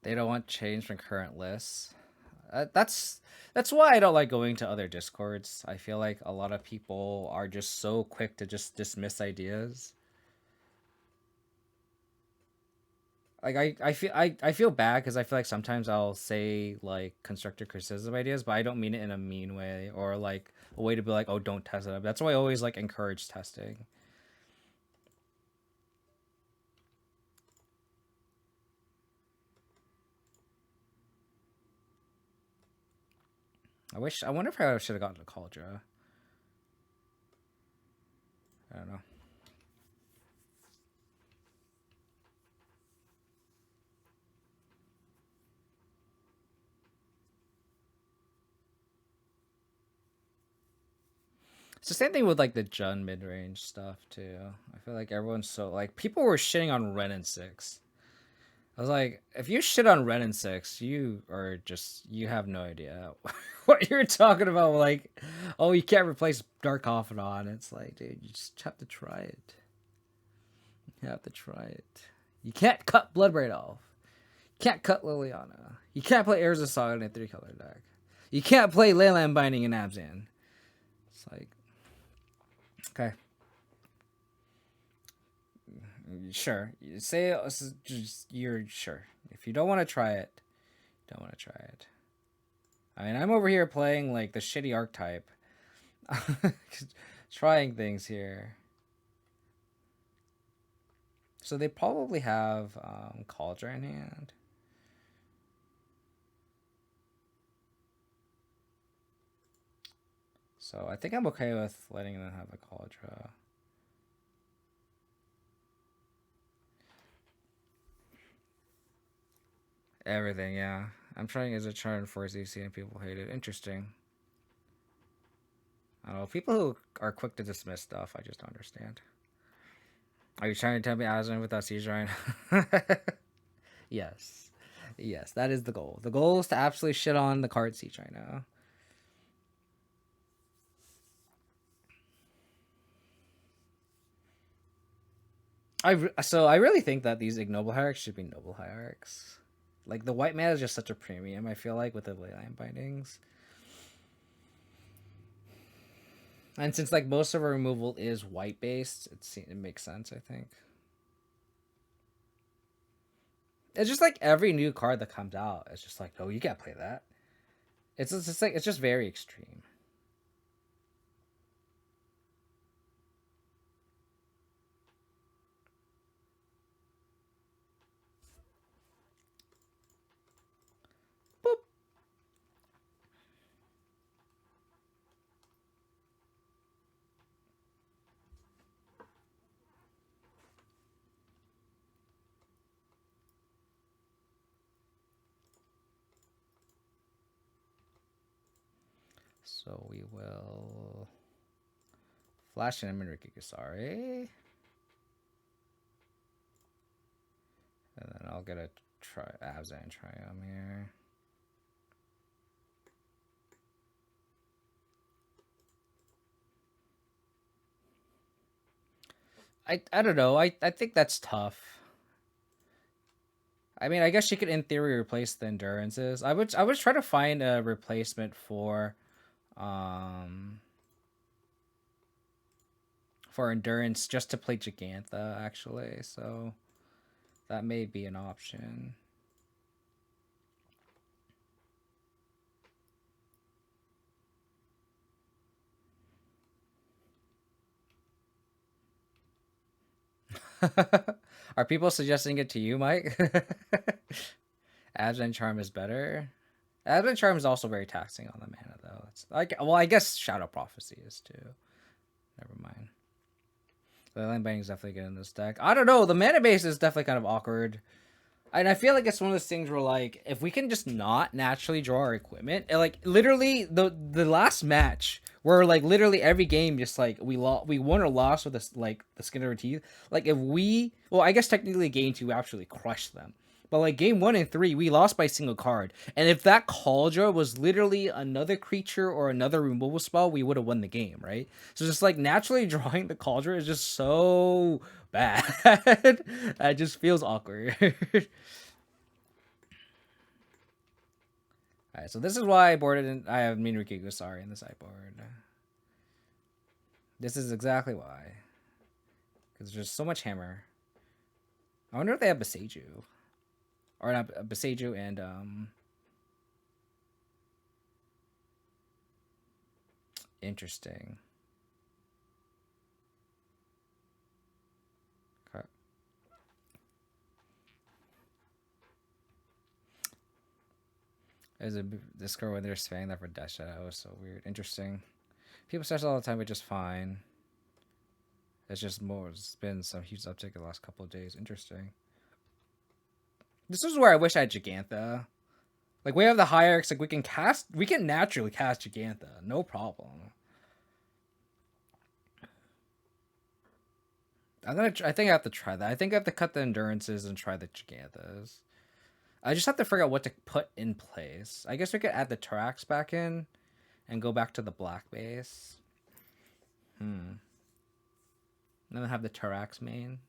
They don't want change from current lists. That's why I don't like going to other discords. I feel like a lot of people are just so quick to just dismiss ideas. Like I feel bad because I feel like sometimes I'll say like constructive criticism ideas, but I don't mean it in a mean way or like a way to be like, oh, don't test it. That's why I always like encourage testing. I wonder if I should have gotten a Cauldron. I don't know. It's the same thing with like the Jun mid-range stuff too. I feel like everyone's so like people were shitting on Ren and 6. I was like, if you shit on Ren and 6, you are just you have no idea what you're talking about. Like, oh, you can't replace Dark Confidant. It's like, dude, you just have to try it. You have to try it. You can't cut Bloodbraid off. You can't cut Liliana. You can't play Heirs of Saga in a 3-color deck. You can't play Leyline Binding in Abzan. It's like, okay. Sure. Say just you're sure. If you don't want to try it, don't want to try it. I mean, I'm over here playing like the shitty archetype. Trying things here. So they probably have Cauldron in hand. So I think I'm okay with letting them have a Cauldron. Everything, yeah. I'm trying as a turn for ZC and people hate it. Interesting. I don't know. People who are quick to dismiss stuff, I just don't understand. Are you trying to tell me Abzan without Siege Rhino? Yes. Yes, that is the goal. The goal is to absolutely shit on the card Siege Rhino. So I really think that these ignoble hierarchs should be noble hierarchs. Like the white man is just such a premium. I feel like with the Leyline Bindings, and since like most of our removal is white based, it makes sense. I think it's just like every new card that comes out, it's just like, oh, you can't play that. It's just like it's just very extreme. Boop. So we will flash in manriki-gusari. And then I'll get a Abzan Triome here. I don't know. I think that's tough. I mean, I guess she could in theory replace the endurances. I would try to find a replacement for endurance just to play Gigantha actually. So that may be an option. Are people suggesting it to you, Mike? Abzan Charm is better. Abzan Charm is also very taxing on the mana, though. It's like, well, I guess Shadow Prophecy is too. Never mind. The Leyline Binding is definitely good in this deck. I don't know. The Manabase is definitely kind of awkward. And I feel like it's one of those things where, like, if we can just not naturally draw our equipment, and, like, literally the last match where, like, literally every game just like we won or lost with this, like, the skin of our teeth. Like, if we, well, I guess technically game 2 we actually crushed them. But like game 1 and 3, we lost by a single card. And if that Cauldron was literally another creature or another removal spell, we would have won the game, right? So just like naturally drawing the Cauldron is just so bad. It just feels awkward. Alright, so this is why I boarded in. I have manriki-gusari in the sideboard. This is exactly why. Because there's just so much hammer. I wonder if they have Beseiju. Or not Beseiju and interesting. Okay. There's a Discord where they're spamming that for dash. That was so weird. Interesting. People start all the time, but just fine. It's just more. It's been some huge uptick in the last couple of days. Interesting. This is where I wish I had Gigantha. Like, we have the Hiearch, like, we can naturally cast Gigantha. No problem. I think I have to try that. I think I have to cut the endurances and try the Giganthas. I just have to figure out what to put in place. I guess we could add the Tourachs back in and go back to the black base. And then have the Tourachs main.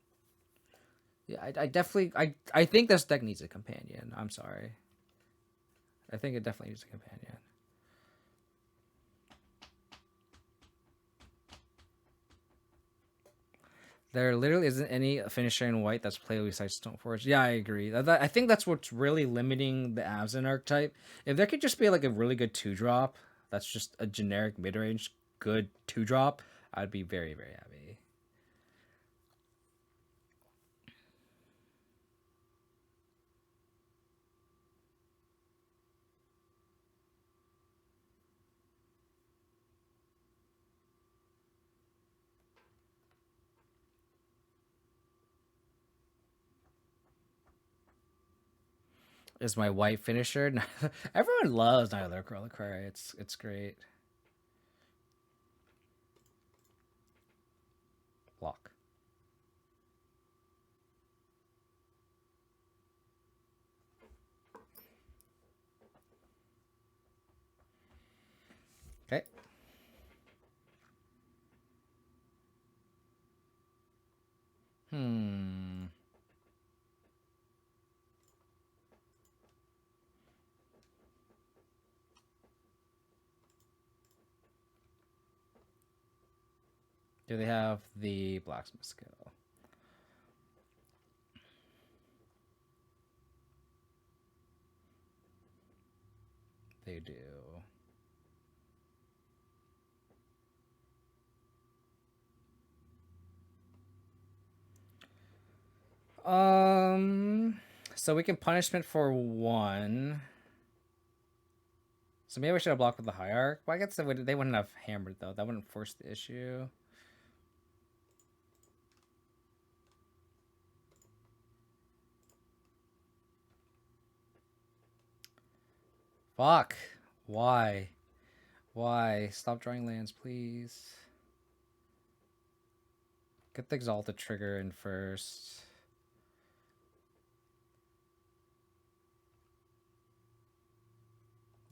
Yeah, I definitely I think this deck needs a companion. I'm sorry. I think it definitely needs a companion. There literally isn't any finisher in white that's playable besides Stoneforge. Yeah, I agree. I think that's what's really limiting the Abzan archetype. If there could just be like a really good 2-drop, that's just a generic mid-range good 2-drop, I'd be very, very happy. Is my white finisher? Everyone loves Nyla Reliquary. It's great. Block. Okay. Hmm. Do they have the blacksmith skill? They do. So we can punishment for 1. So maybe we should have blocked with the Hiearch. Well, I guess they wouldn't have hammered though. That wouldn't force the issue. Fuck. Why? Why? Stop drawing lands, please. Get the Exalted trigger in first.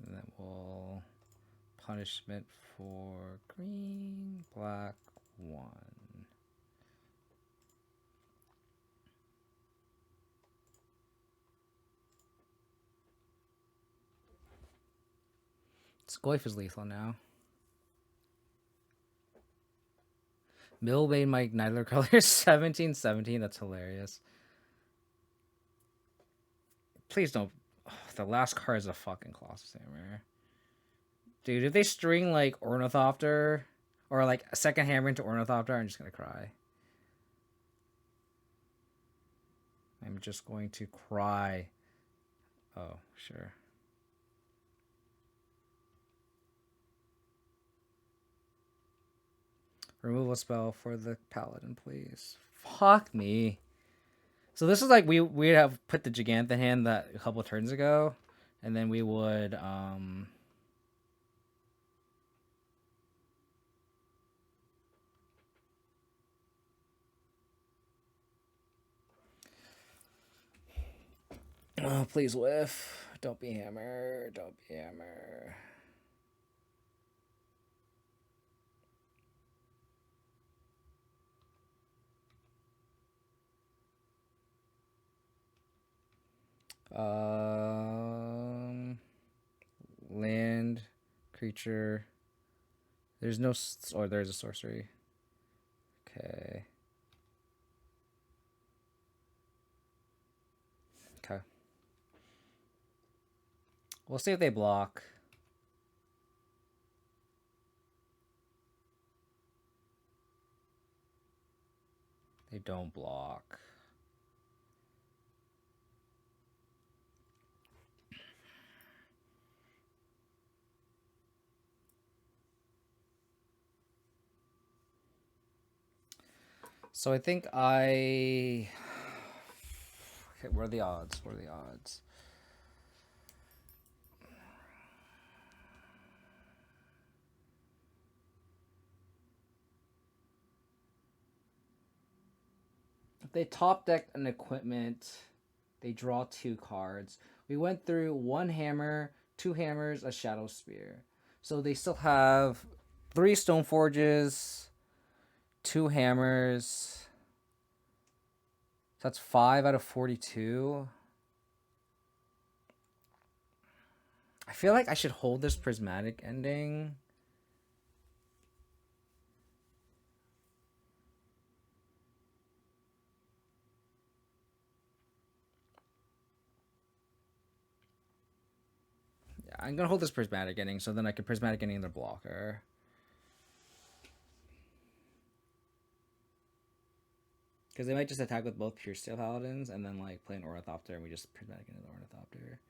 And then we'll punishment for green, black, 1. Scoif is lethal now. Millbane Mike Nidler color 1717. That's hilarious. Please don't. Oh, the last card is a fucking Colossus Hammer. Dude, if they string like Ornithopter or like a second hammer into Ornithopter, I'm just gonna cry. I'm just going to cry. Oh, sure. Remove a spell for the Paladin, please. Fuck me. So this is like we'd have put the Gigantha hand that a couple turns ago, and then we would oh, please whiff. Don't be hammer. Don't be hammer. Land, creature. There's no, or there's a sorcery. Okay. Okay. We'll see if they block. They don't block. So I think okay, what are the odds? What are the odds? If they top deck an equipment, they draw 2 cards. We went through 1 hammer, 2 hammers, a shadow spear. So they still have 3 stone forges, 2 hammers. So that's 5 out of 42. I feel like I should hold this prismatic ending. I'm gonna hold this prismatic ending so then I can prismatic ending the blocker. Because they might just attack with both Pure Steel Paladins and then like play an Ornithopter and we just prismatic into the Ornithopter.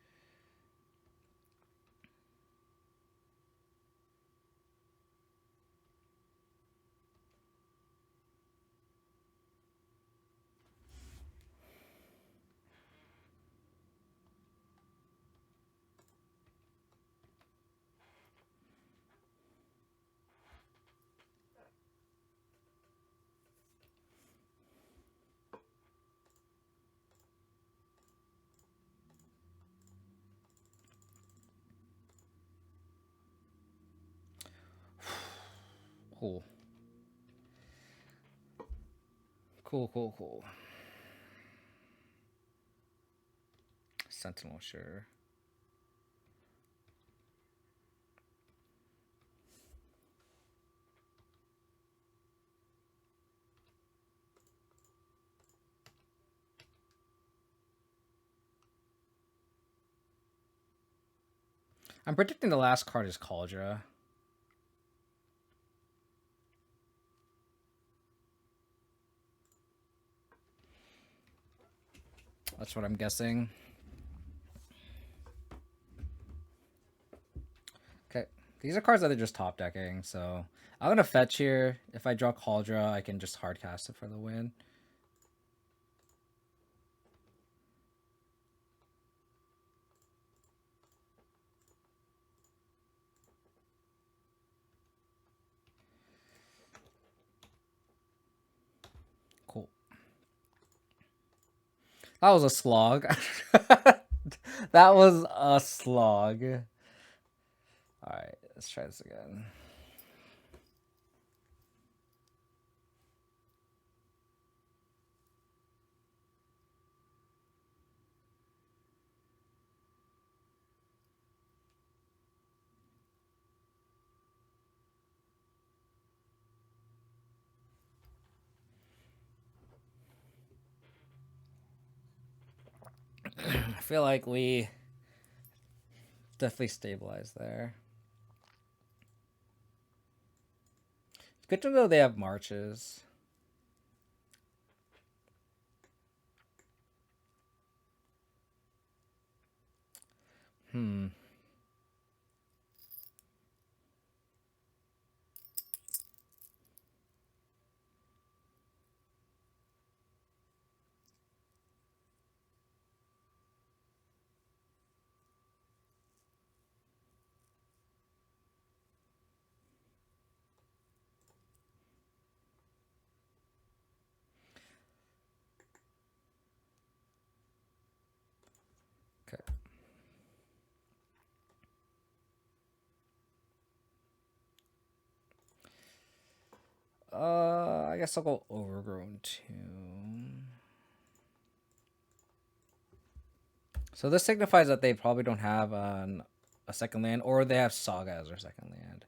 Cool. Cool. Sentinel, sure. I'm predicting the last card is Cauldra. That's what I'm guessing. Okay. These are cards that are just top decking, so I'm gonna fetch here. If I draw Cauldra, I can just hard cast it for the win. Cool. That was a slog. That was a slog. Alright, let's try this again. I feel like we definitely stabilized there. It's good to know they have marches. Hmm. Okay. I guess I'll go Overgrown Tomb. So this signifies that they probably don't have a second land, or they have Saga as their second land.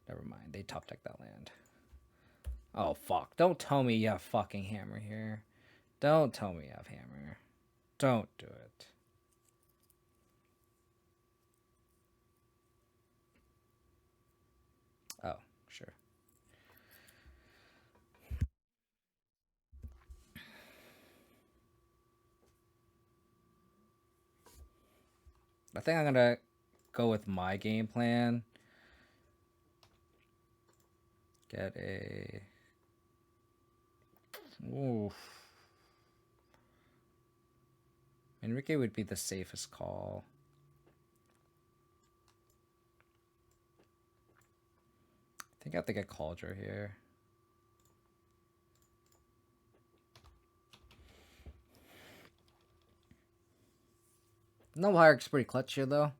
Never mind, they top deck that land. Oh fuck! Don't tell me you have fucking Hammer here. Don't tell me you have Hammer. Don't do it. Oh, sure. I think I'm gonna go with my game plan. Get a... Oof. Manriki would be the safest call. I think I have to get Cauldra here. No, Hiearch's pretty clutch here, though.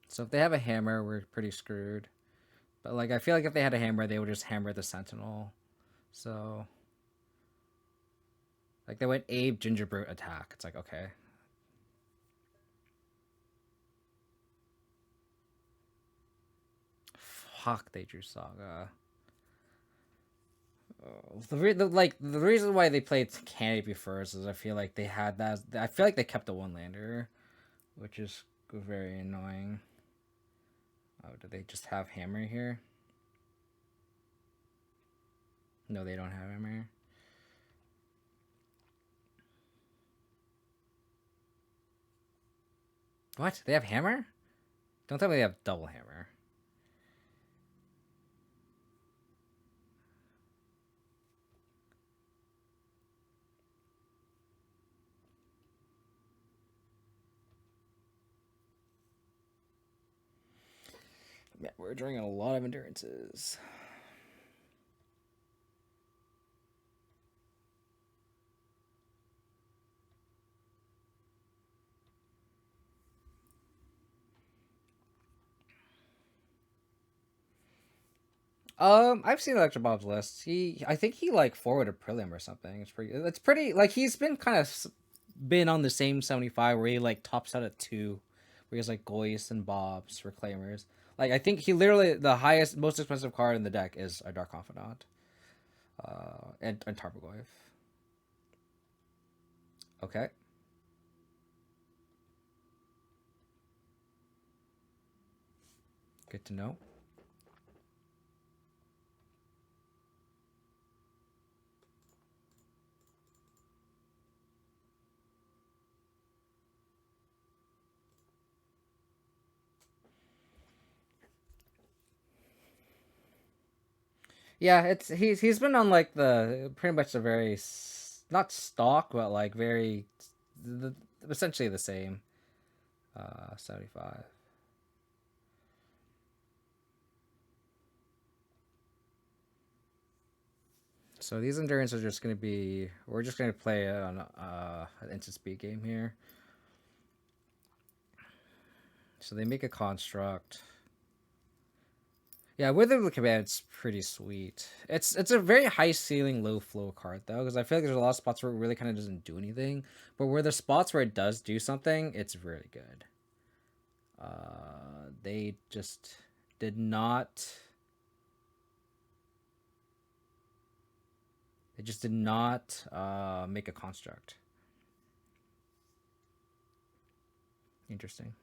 So if they have a hammer, we're pretty screwed. But like, I feel like if they had a hammer, they would just hammer the Sentinel. So, like, they went Abe, Gingerbrute, attack. It's like, okay. Fuck, they drew Saga. The reason why they played Canopy first is I feel like they had that. I feel like they kept the one lander, which is very annoying. Oh, do they just have Hammer here? No, they don't have Hammer. What? They have Hammer? Don't tell me they have double Hammer. Yeah, we're drawing a lot of endurances. I've seen Electro Bob's list. I think he like forwarded Prelim or something. It's pretty. Like he's been kind of been on the same 75 where he like tops out at 2, where he has like Goyce and Bobs for claimers. Like I think he literally the highest, most expensive card in the deck is a Dark Confidant, and Tarmogoyf. Okay. Good to know. Yeah, he's been on like the pretty much a very not stock but like very the, essentially the same 75. So these endurance are just going to be we're just going to play on an instant speed game here. So they make a construct. Yeah, Wither the Command's pretty sweet. It's a very high ceiling, low flow card though, because I feel like there's a lot of spots where it really kind of doesn't do anything, but where there's spots where it does do something, it's really good. They just did not. They just did not make a construct. Interesting.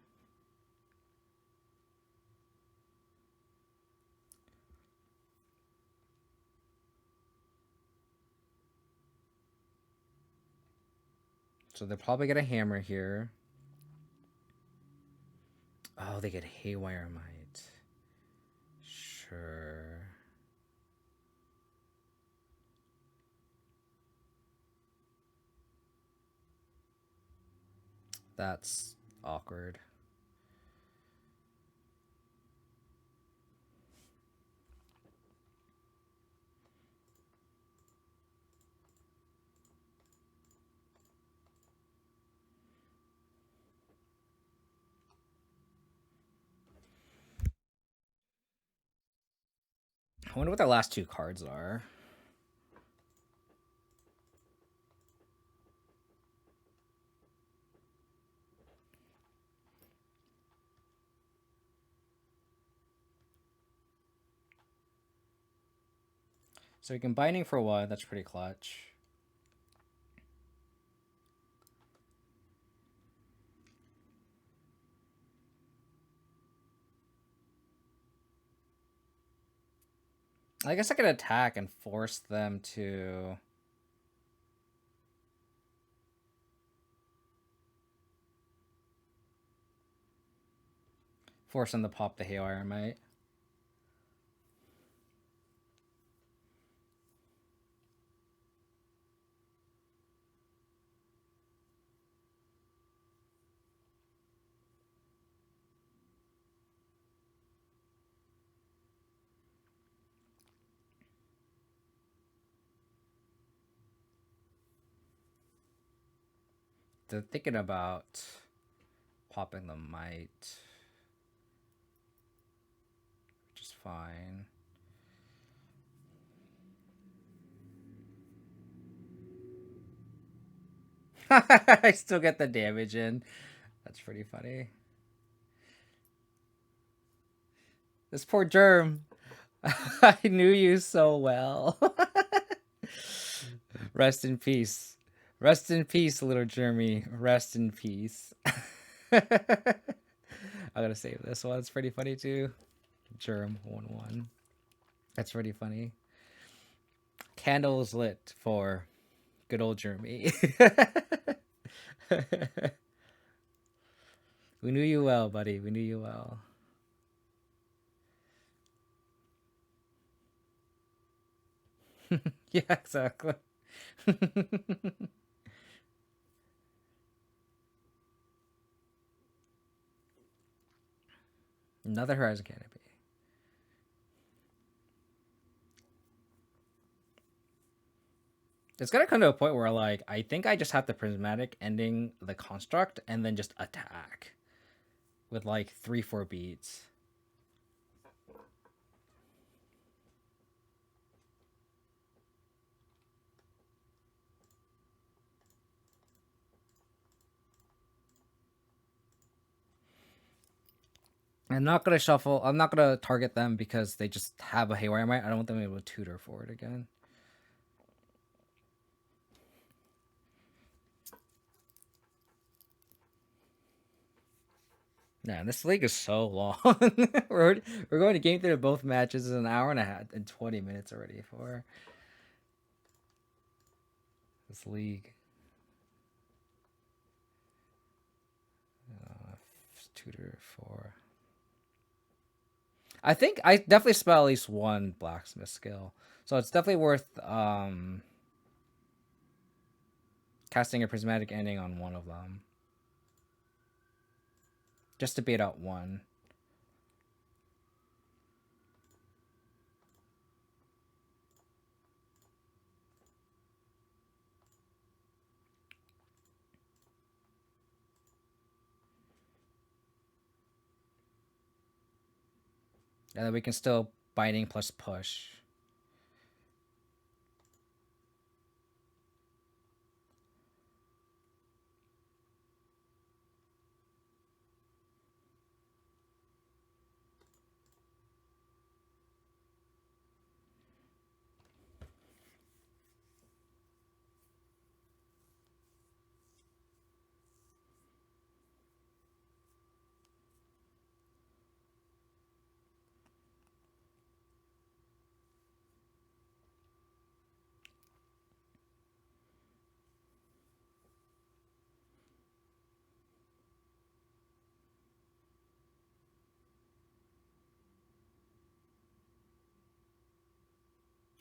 So they'll probably get a hammer here. Oh, they get Haywire Might. Sure. That's awkward. I wonder what the last 2 cards are. So we can Binding for 1. That's pretty clutch. I guess I could attack and force them to. Force them to pop the Haywire Might. They're thinking about popping the Might, which is fine. I still get the damage in. That's pretty funny. This poor germ. I knew you so well. Rest in peace. Rest in peace, little Jeremy. Rest in peace. I gotta save this one. It's pretty funny too. Germ 1-1. That's pretty funny. Candles lit for good old Jeremy. We knew you well, buddy. We knew you well. Yeah, exactly. Another Horizon Canopy. It's gonna come to a point where, like, I think I just have the prismatic ending the construct and then just attack with like 3-4 beats. I'm not gonna shuffle. I'm not gonna target them because they just have a Haywire Mite. I don't want them able to tutor for it again. Man, this league is so long. we're going to game through both matches in an hour and a half and 20 minutes already for this league. Tutor for. I think I definitely spell at least one blacksmith skill, so it's definitely worth casting a prismatic ending on one of them, just to bait out one. And then we can still binding plus push.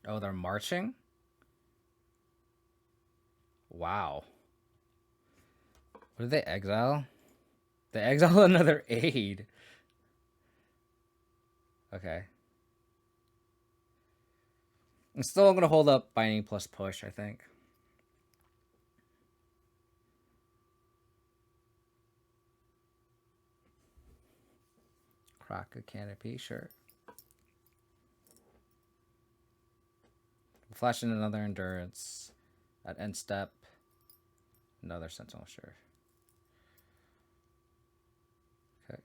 Oh, they're marching? Wow. What did they exile? They exile another aid. Okay. I'm still going to hold up binding plus push, I think. Crack a canopy, sure. Flash in another endurance. At end step. Another sentinel, sure. Okay.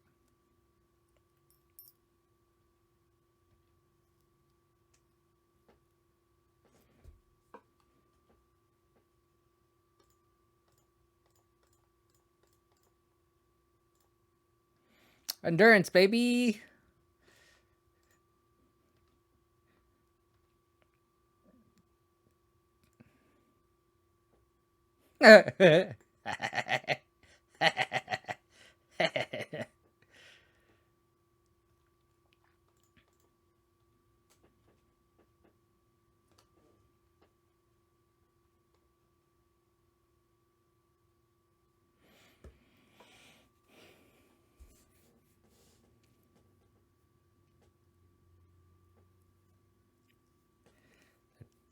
Endurance, baby!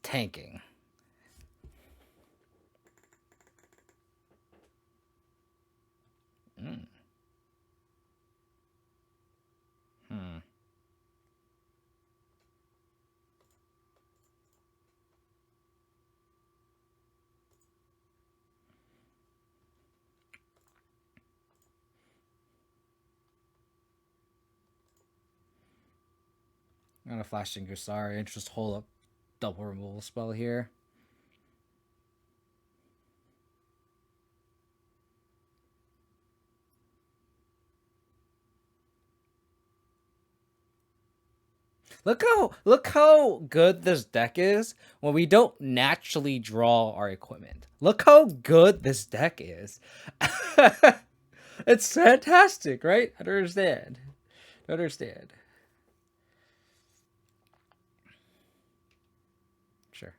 Tanking. Mm. I'm gonna flash in Gusari and just hold up double removal spell here. Look how good this deck is when we don't naturally draw our equipment. Look how good this deck is. It's fantastic, right? I don't understand. I don't understand. Sure.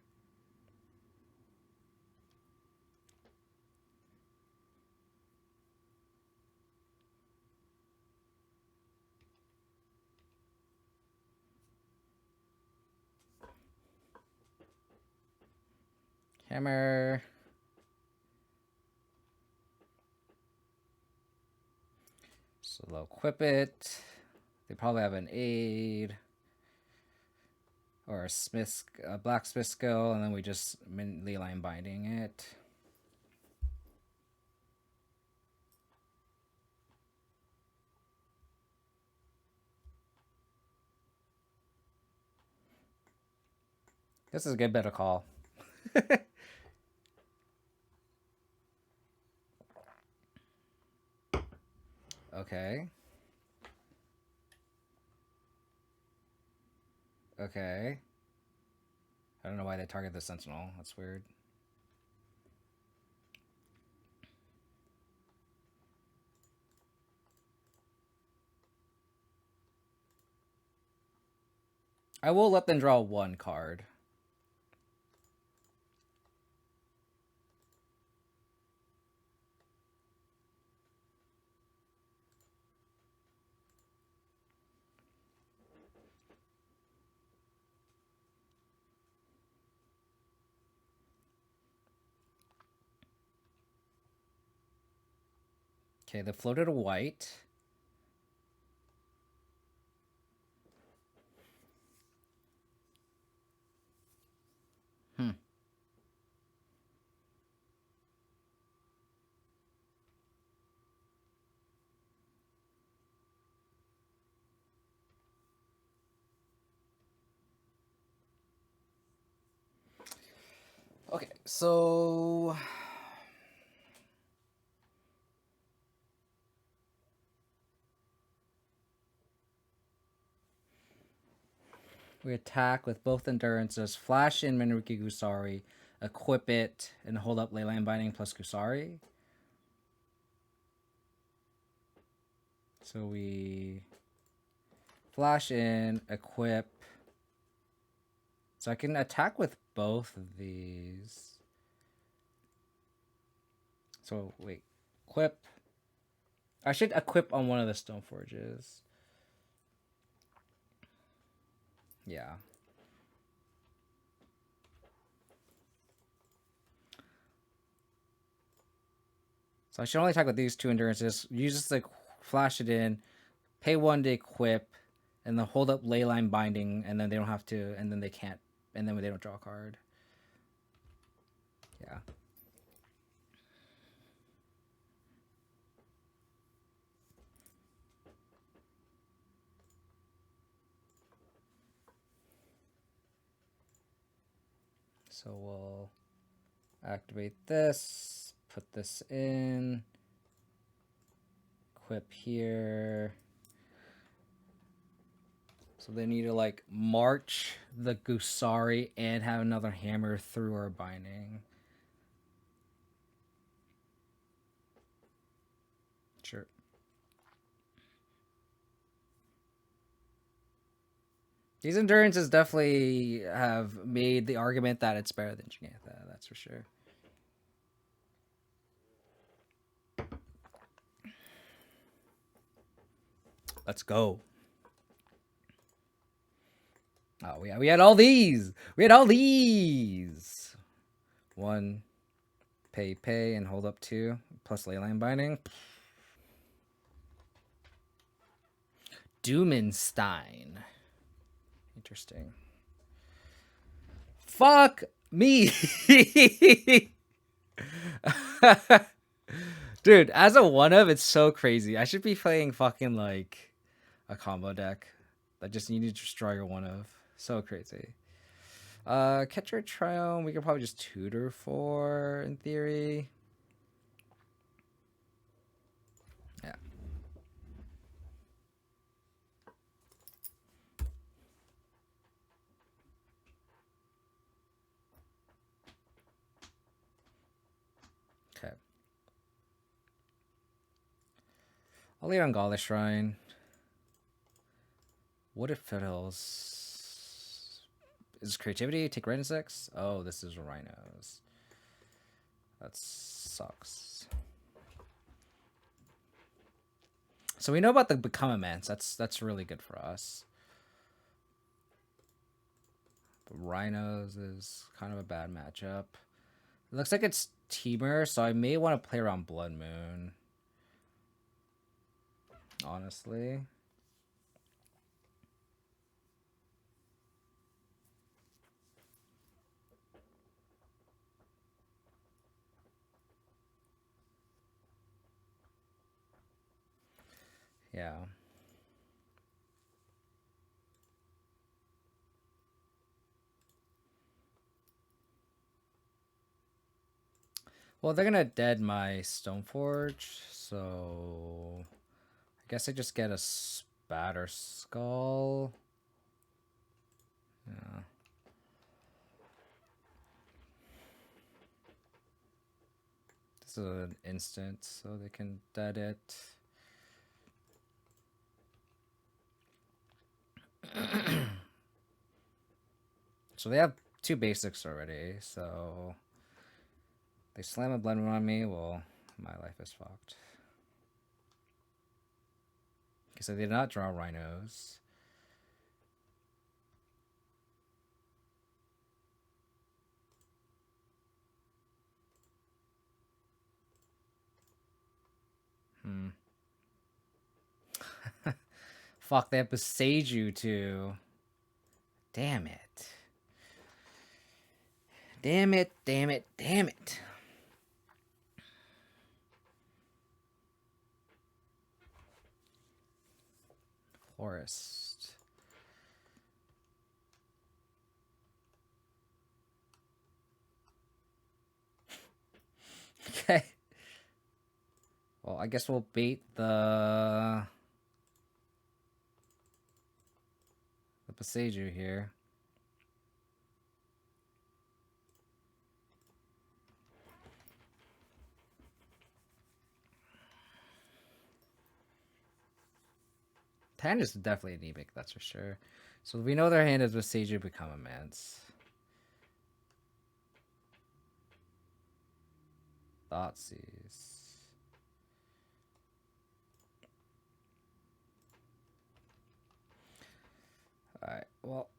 Hammer. So they'll equip it. They probably have an aid or a blacksmith skill, and then we just Leyline Binding it. This is a good better call. Okay. Okay. I don't know why they target the Sentinel. That's weird. I will let them draw one card. Okay, they floated a white. Okay, so we attack with both endurances, flash in manriki-gusari, equip it, and hold up Leyline Binding plus Gusari. So we flash in, equip. So I can attack with both of these. So wait, equip. I should equip on one of the stone forges. Yeah. So I should only attack with these two endurances. Use this to flash it in, pay one to equip, and then hold up Leyline Binding, and then they don't have to, and then they can't, and then they don't draw a card. Yeah. So we'll activate this, put this in, equip here. So they need to like march the Gusari and have another hammer through our binding. Sure. These endurances definitely have made the argument that it's better than Jigantha, that's for sure. Let's go. Oh, yeah, we had all these. We had all these. One, pay, and hold up two, plus Leyline Binding. Doomenstein. Interesting. Fuck me. Dude, as a one of, it's so crazy. I should be playing fucking like a combo deck that just need to destroy your one of. So crazy. Ketria Triome, we could probably just tutor for in theory. Yeah. I'll leave on Gala Shrine. Wooded Foothills. Is this creativity? Take red insects? Oh, this is Rhinos. That sucks. So we know about the Become Immense. That's really good for us. But Rhinos is kind of a bad matchup. It looks like it's Temur, so I may want to play around Blood Moon. Honestly. Yeah. Well, they're gonna dead my Stoneforge, so I guess I just get a Spatter Skull. Yeah. This is an instant, so they can dead it. So they have 2 basics already, so they slam a Blood Moon on me, well, my life is fucked. Okay, so they did not draw Rhinos. Fuck, they have Beseiju too. Damn it. Damn it, damn it, damn it. Forest. Okay. Well, I guess we'll bait the Beseiju here. Hand is definitely anemic, that's for sure. So we know their hand is Beseiju Become Immense. Thoughtseize. Alright, well.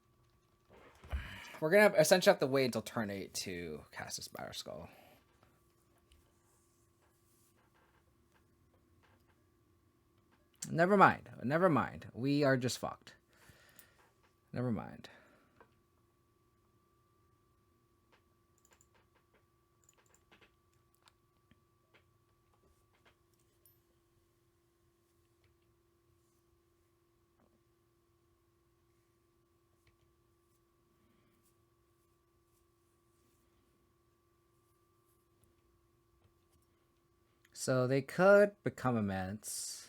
We're gonna essentially have to wait until turn 8 to cast this Spatter Skull. Never mind. Never mind. We are just fucked. Never mind. So they could Become Immense.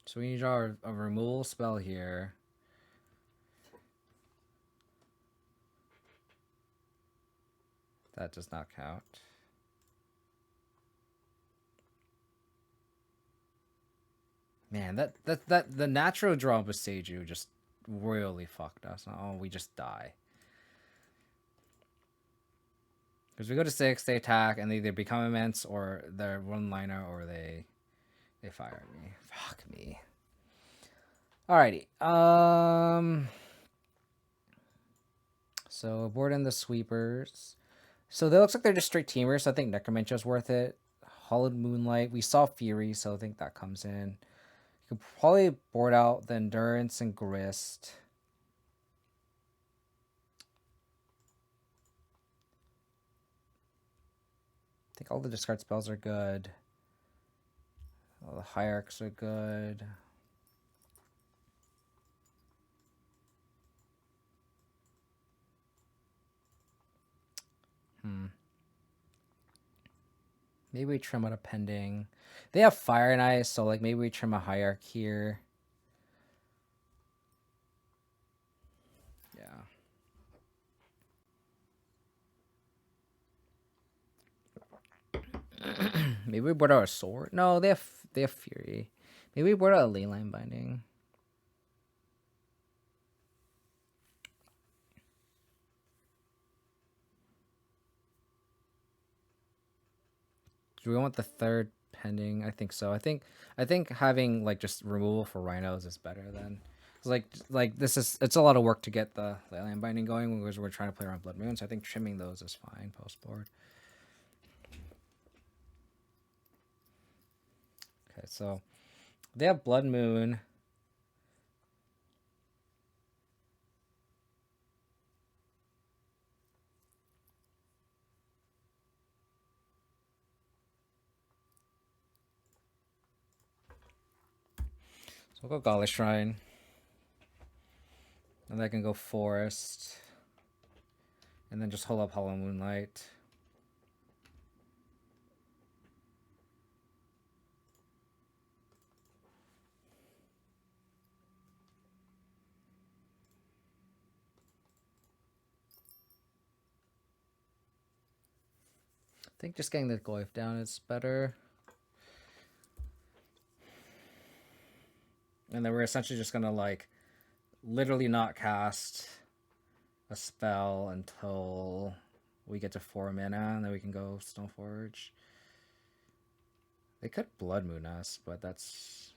So we need to draw a removal spell here. That does not count. Man, that the natural draw of Beseiju just royally fucked us. Oh, we just die. Because we go to 6, they attack, and they either Become Immense or they're one-liner or they fire at me. Fuck me. Alrighty. So board in the sweepers. So they looks like they're just straight teamers, so I think Necromantier's worth it. Hollowed Moonlight. We saw Fury, so I think that comes in. You could probably board out the Endurance and Grist. I think all the discard spells are good. All the Hiearchs are good. Maybe we trim out a Pending. They have Fire and Ice, so like maybe we trim a Hiearch here. Yeah. Maybe we brought out a sword. No, they have fury. Maybe we brought out a Leyline Binding. Do we want the third pending? I think so. I think having like just removal for Rhinos is better than. Like this is, it's a lot of work to get the Leyline Binding going because we're trying to play around Blood Moon. So I think trimming those is fine post board. Okay, so they have Blood Moon. So we'll go Golly Shrine. And I can go Forest. And then just hold up Hollow Moonlight. I think just getting the Goyf down is better. And then we're essentially just gonna like literally not cast a spell until we get to 4 mana, and then we can go Stoneforge. They could Blood Moon us, but that's...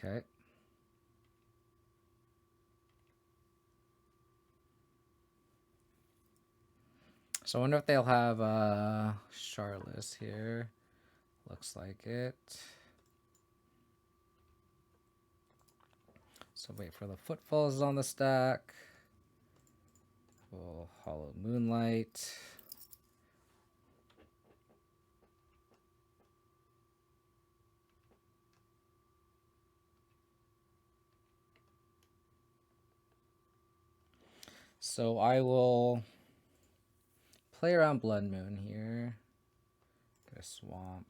Okay. So I wonder if they'll have Charless here. Looks like it. So wait for the Footfalls on the stack. We'll Hollow Moonlight. So I will play around Blood Moon here. Get a Swamp.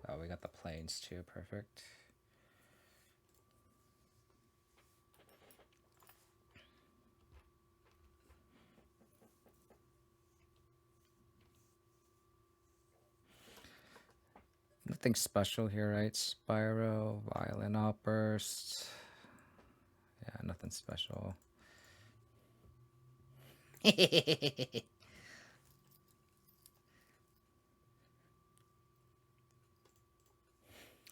Oh, we got the Plains too. Perfect. Nothing special here, right? Spyro, Violent Outburst. Yeah, nothing special.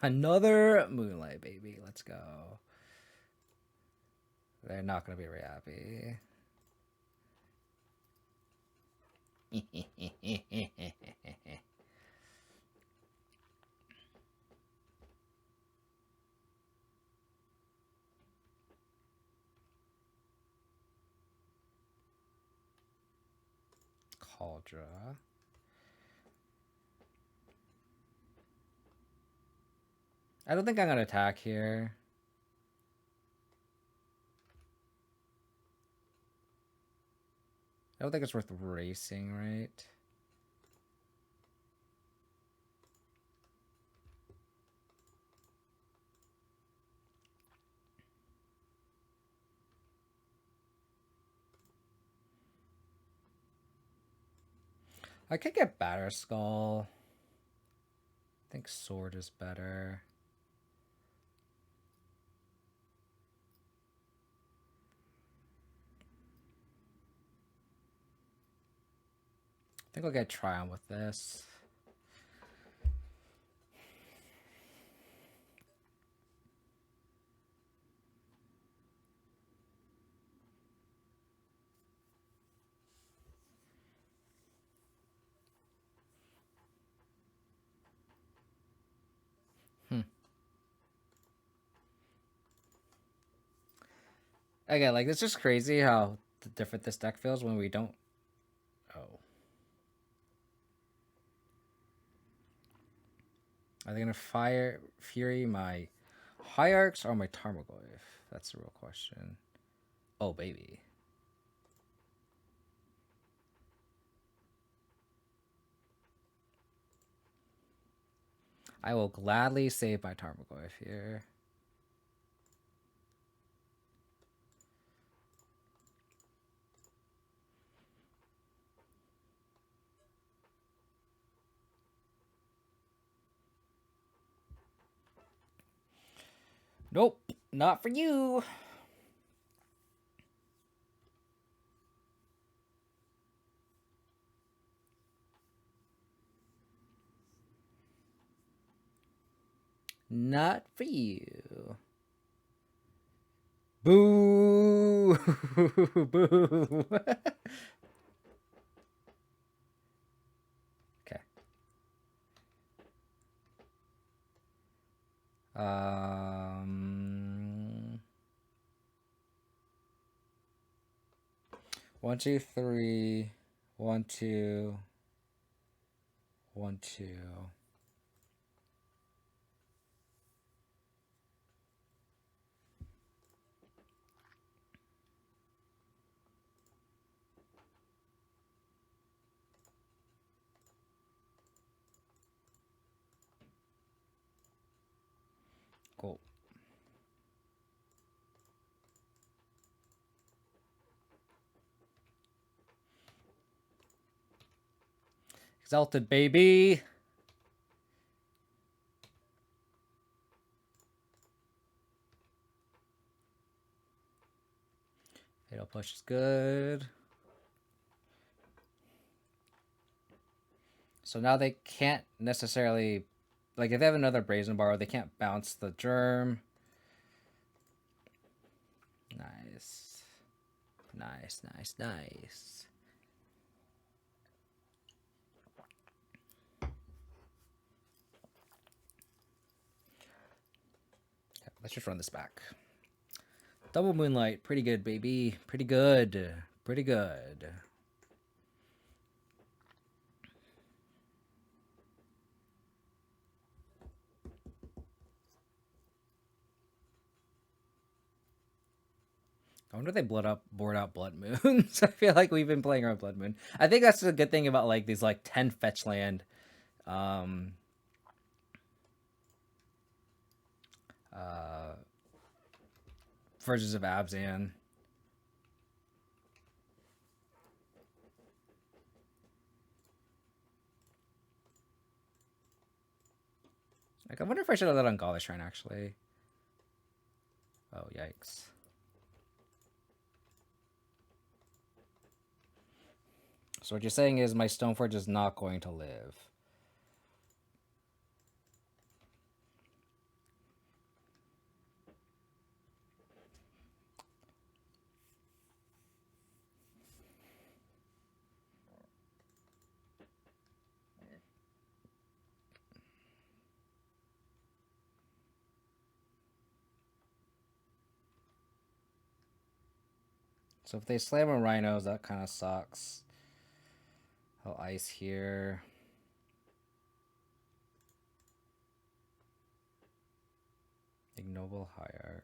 Another Moonlight, baby. Let's go. They're not going to be very happy. Cauldra. I don't think I'm going to attack here. I don't think it's worth racing, right? I could get Batterskull. I think Sword is better. I think I'll get Triumph with this. Again, like, it's just crazy how different this deck feels when we don't... Oh. Are they gonna fire Fury my Hiearch or my Tarmogoyf? That's the real question. Oh baby. I will gladly save my Tarmogoyf here. Nope, not for you. Not for you. Boo! Boo! Okay. One, two, three. 1, 2. 1, 2. Cool. Exalted, baby. Fatal push is good. So now they can't necessarily, like if they have another Brazen Bar, they can't bounce the Germ. Nice. Nice, nice, nice. Okay, let's just run this back. Double Moonlight, pretty good, baby. Pretty good. Pretty good. I wonder if they board out Blood Moons. I feel like we've been playing around Blood Moon. I think that's the good thing about like these like 10 fetch land versions of Abzan. Like I wonder if I should have that on Gaulish Shrine actually. Oh yikes. So what you're saying is my Stoneforge is not going to live. So if they slam a Rhinos, that kind of sucks. I'll ice here. Ignoble Hiearch.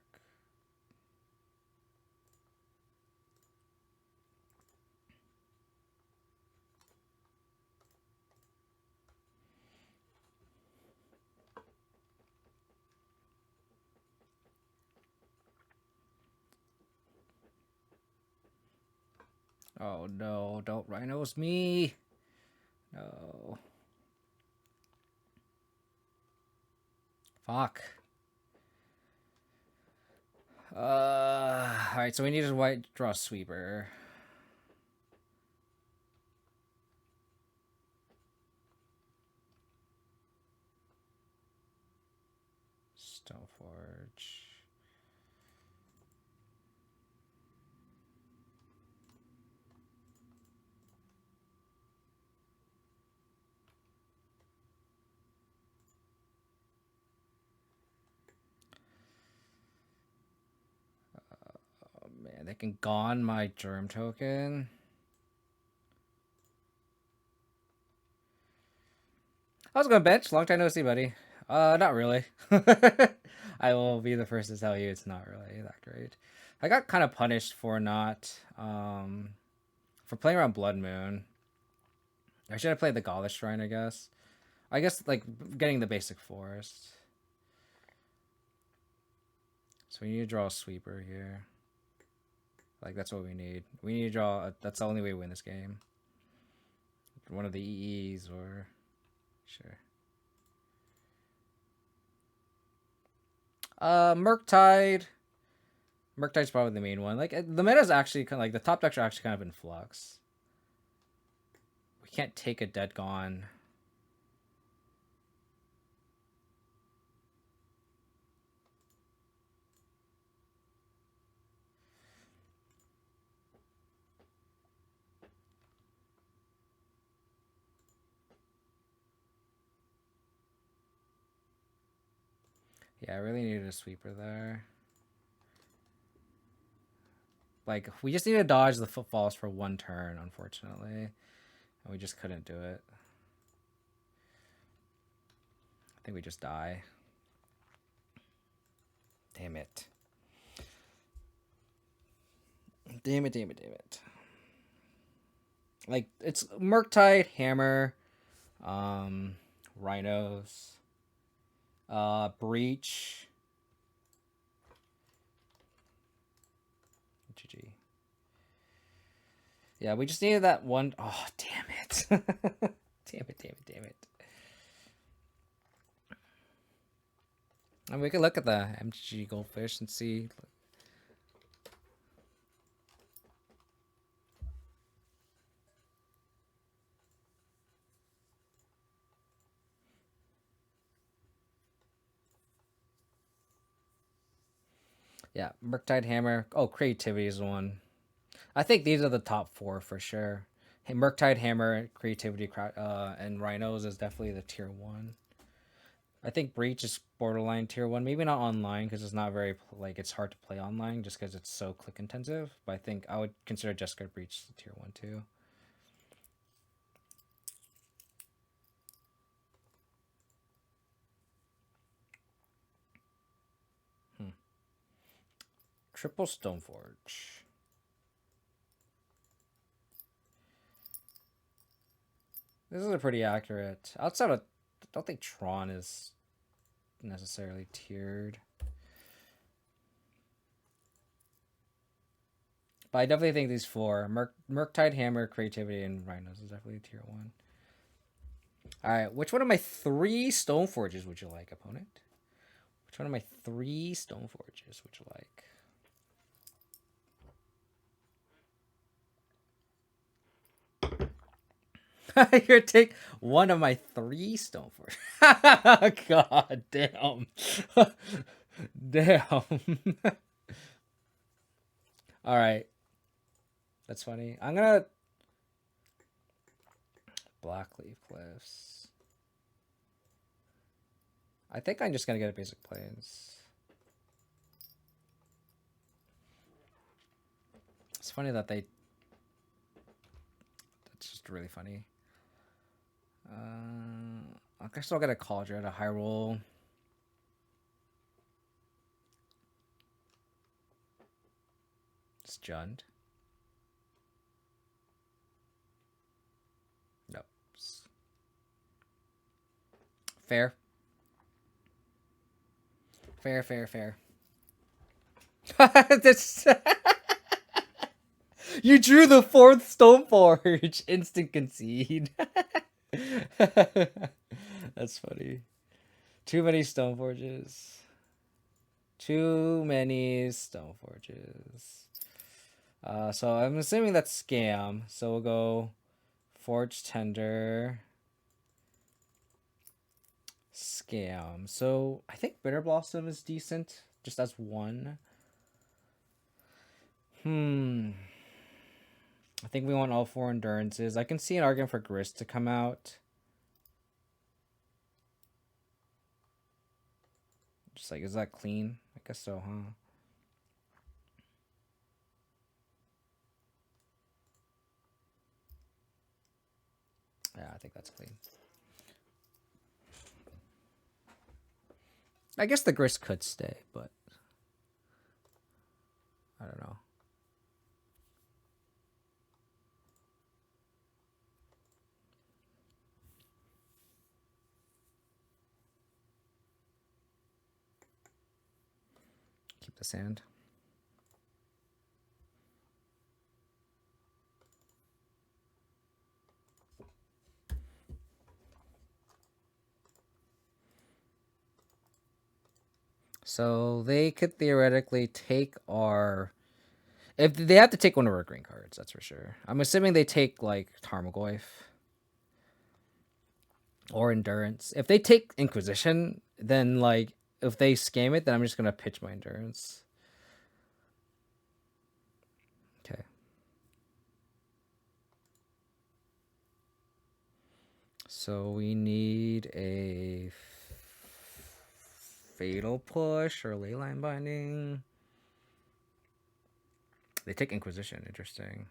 Oh no, don't Rhinos me. No. Fuck. Alright, so we need a white draw sweeper. Stoneforge. Oh man, they can gone my Germ token. I was going bench. Long time no see, buddy. Not really. I will be the first to tell you it's not really that great. I got kind of punished for not for playing around Blood Moon. I should have played the Gaulish Shrine, I guess. I guess like getting the basic forest. So we need to draw a sweeper here. Like that's what we need. We need to draw. That's the only way to win this game. One of the EEs or sure. Murktide. Murktide's probably the main one. Like the meta is actually kind of like the top decks are actually kind of in flux. We can't take a dead gone. Yeah, I really needed a sweeper there. Like, we just need to dodge the footfalls for one turn, unfortunately. And we just couldn't do it. I think we just die. Damn it. Damn it, damn it, damn it. Like, it's Murktide, Hammer, Rhinos, Breach. GG. Yeah, we just needed that one. Oh, damn it. Damn it, damn it, damn it. And we can look at the MTG Goldfish and see. Yeah, Murktide, Hammer. Oh, Creativity is one. I think these are the top four for sure. Hey, Murktide, Hammer, Creativity, and Rhinos is definitely the tier one. I think Breach is borderline tier one. Maybe not online because it's not very like it's hard to play online just because it's so click intensive. But I think I would consider Jessica Breach tier one too. Triple Stoneforge. This is a pretty accurate. Outside of, I don't think Tron is necessarily tiered. But I definitely think these four, Murktide, Hammer, Creativity, and Rhinos is definitely tier one. Alright, which one of my 3 Stoneforges would you like, opponent? Which one of my 3 Stoneforges would you like? Here, take one of my 3 Stoneforges. God damn. Damn. Alright. That's funny. I'm gonna... Blackleaf Cliffs. I think I'm just gonna get a basic plains. It's funny that they... That's just really funny. I guess I'll get a Cauldron, a high roll. It's Jund. Nope. Fair. Fair, fair, fair. This... You drew the 4th Stoneforge. Instant concede. That's funny. Too many Stoneforges. Too many Stoneforges. So I'm assuming that's Scam. So we'll go Forge Tender. Scam. So I think Bitter Blossom is decent. Just as one. I think we want all 4 endurances. I can see an argument for Grist to come out. Just like, is that clean? I guess so, huh? Yeah, I think that's clean. I guess the grist could stay, but I don't know. Keep the sand. So they could theoretically take our... If they have to take one of our green cards, that's for sure. I'm assuming they take like Tarmogoyf or Endurance. If they take Inquisition, then like if they scam it, then I'm just gonna pitch my Endurance. Okay. So we need a Fatal Push or Leyline Binding. They take Inquisition. Interesting.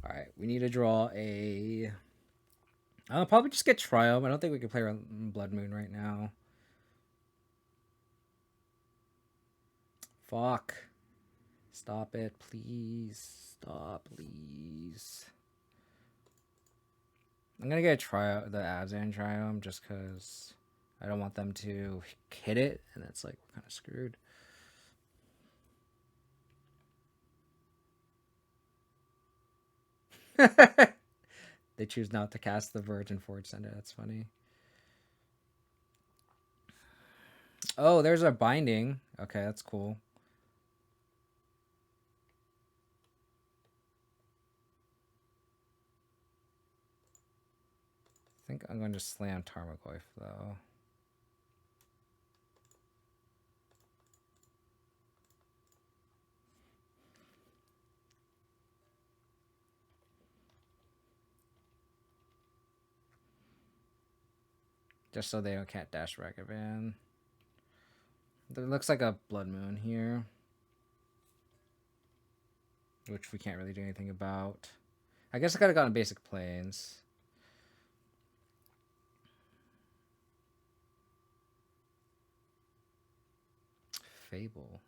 All right, we need to draw a... I'll probably just get Triome. I don't think we can play around Blood Moon right now. Fuck. Stop it, please. Stop, please. I'm gonna get the Abzan Triome just because I don't want them to hit it, and it's like we're kind of screwed. They choose not to cast the Virgin Forge Sender. That's funny. Oh, there's a binding. Okay, that's cool. I think I'm going to slam Tarmogoyf, though. Just so they can't dash Ragavan. There looks like a Blood Moon here, which we can't really do anything about. I guess I could have gotten basic planes. Fable.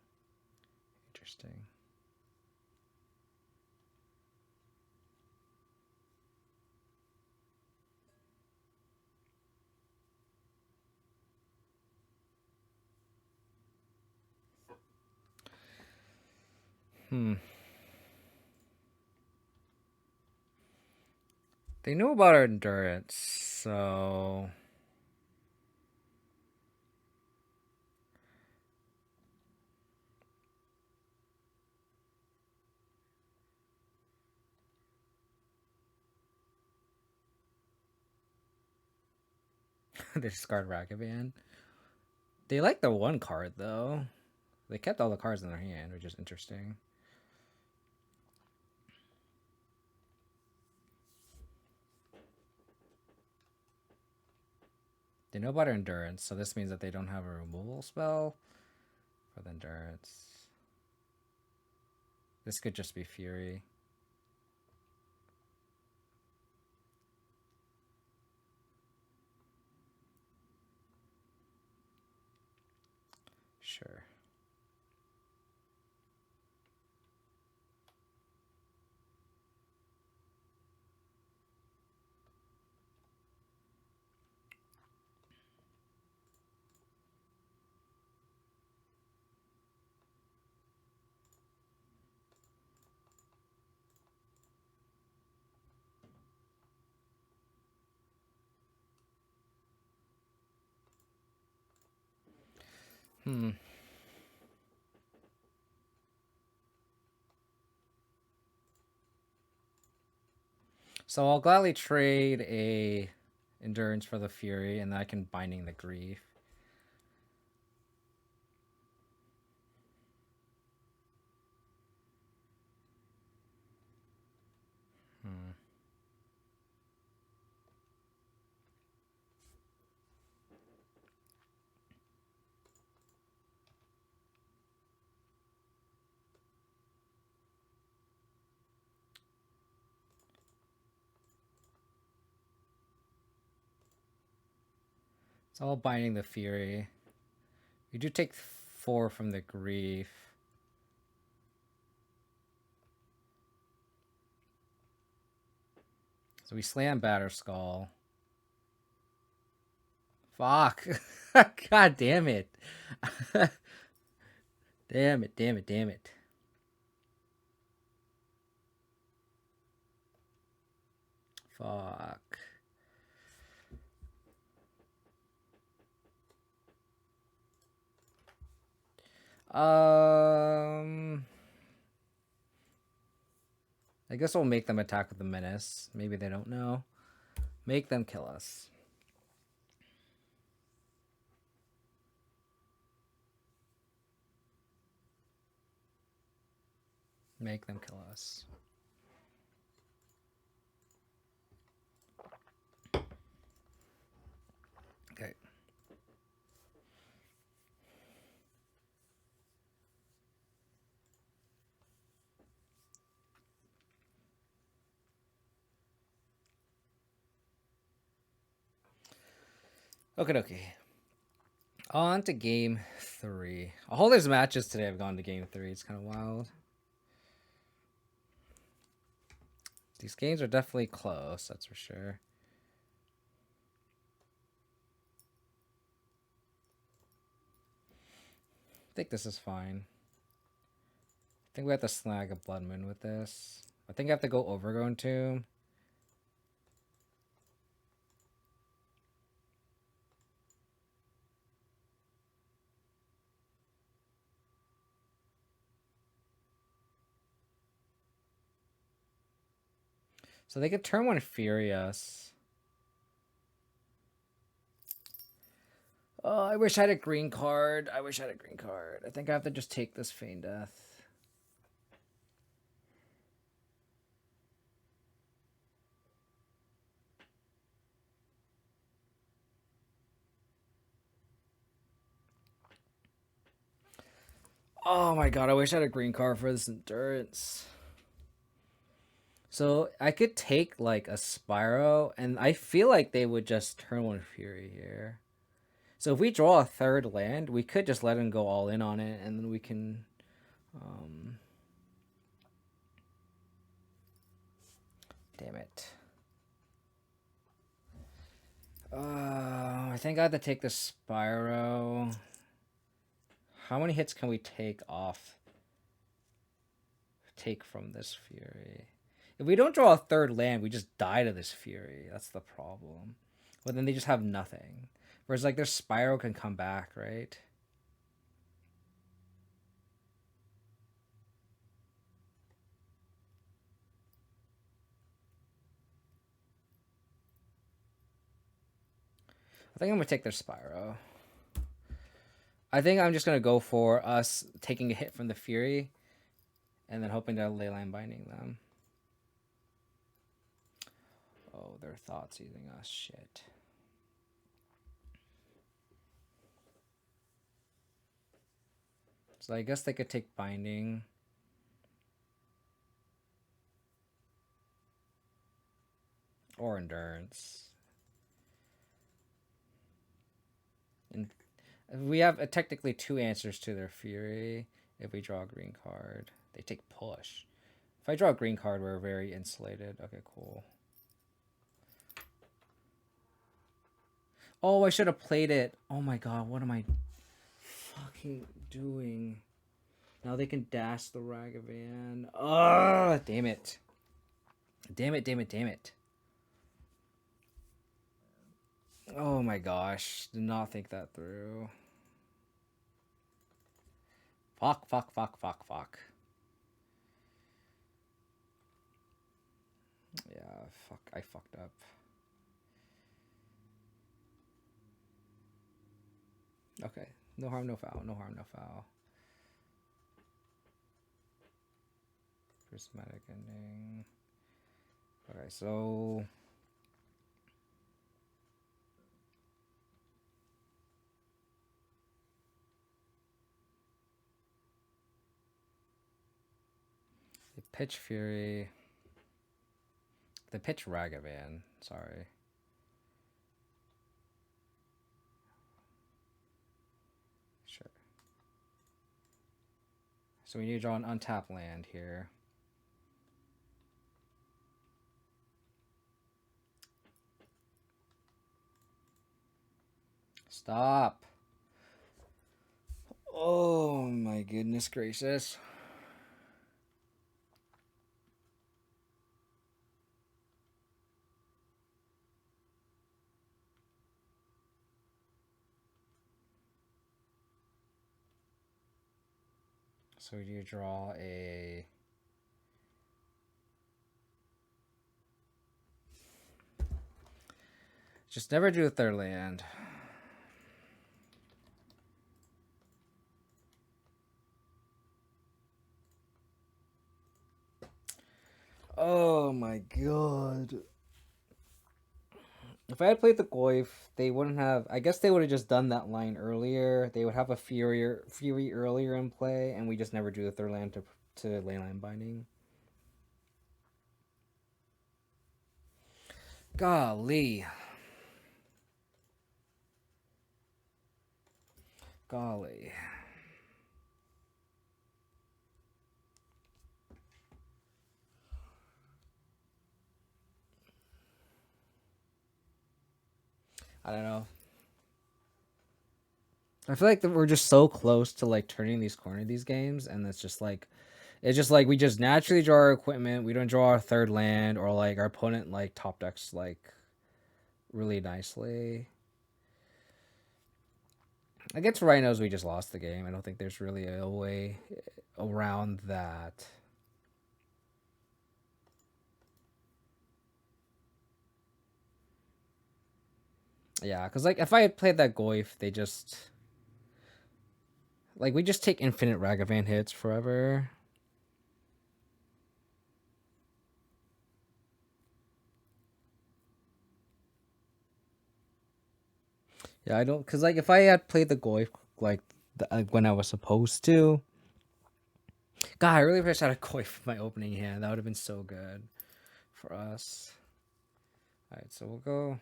Interesting. They know about our endurance, so... They discard Ragavan. They like the one card, though. They kept all the cards in their hand, which is interesting. They know about our endurance, so this means that they don't have a removal spell for the endurance. This could just be Fury. Sure. So I'll gladly trade a endurance for the Fury, and then I can binding the Grief. It's all binding the Fury. We do take 4 from the Grief. So we slam Batterskull. Fuck. God damn it. Damn it, damn it, damn it. Fuck. I guess we'll make them attack with the Menace. Maybe they don't know. Make them kill us. Make them kill us. Okay. Okay. On to game 3. All these matches today have gone to game 3. It's kind of wild. These games are definitely close, that's for sure. I think this is fine. I think we have to snag a Blood Moon with this. I think I have to go Overgrown Tomb. So they could turn 1 Furious. Oh, I wish I had a green card. I think I have to just take this Feign Death. Oh my god, I wish I had a green card for this Endurance. So I could take like a Spyro, and I feel like they would just turn 1 Fury here. So if we draw a 3rd land, we could just let him go all in on it, and then we can... Damn it. I think I have to take the Spyro. How many hits can we take from this Fury? If we don't draw a 3rd land, we just die to this Fury. That's the problem. But then they just have nothing. Whereas like their Spyro can come back, right? I think I'm going to take their Spyro. I think I'm just going to go for us taking a hit from the Fury and then hoping to Leyline Binding them. Oh, their thoughts using us. Shit. So I guess they could take Binding. Or Endurance. And we have technically 2 answers to their Fury if we draw a green card. They take Push. If I draw a green card, we're very insulated. Okay, cool. Oh, I should have played it. Oh my god, what am I fucking doing? Now they can dash the Ragavan. Ugh, damn it. Damn it. Oh my gosh, did not think that through. Fuck. Yeah, fuck, I fucked up. Okay, no harm, no foul. Prismatic ending. Okay, so... They pitch Fury. They pitch Ragavan, sorry. So we need to draw an untapped land here. Stop. Oh my goodness gracious. So we need to draw a... Just never do a third land. Oh my god. If I had played the Goyf, they wouldn't have... I guess they would have just done that line earlier. They would have a Fury earlier in play, and we just never drew the third land to Leyline Binding. Golly. Golly. I don't know. I feel like we're just so close to like turning these games, and it's just like we just naturally draw our equipment. We don't draw our third land, or like our opponent like top decks like really nicely. Against Rhinos, we just lost the game. I don't think there's really a way around that. Yeah, because like if I had played that Goyf, they just like we just take infinite Ragavan hits forever. Yeah, I don't, because like if I had played the Goyf like when I was supposed to. God, I really wish I had a Goyf in my opening hand. That would have been so good for us. All right, so we'll go.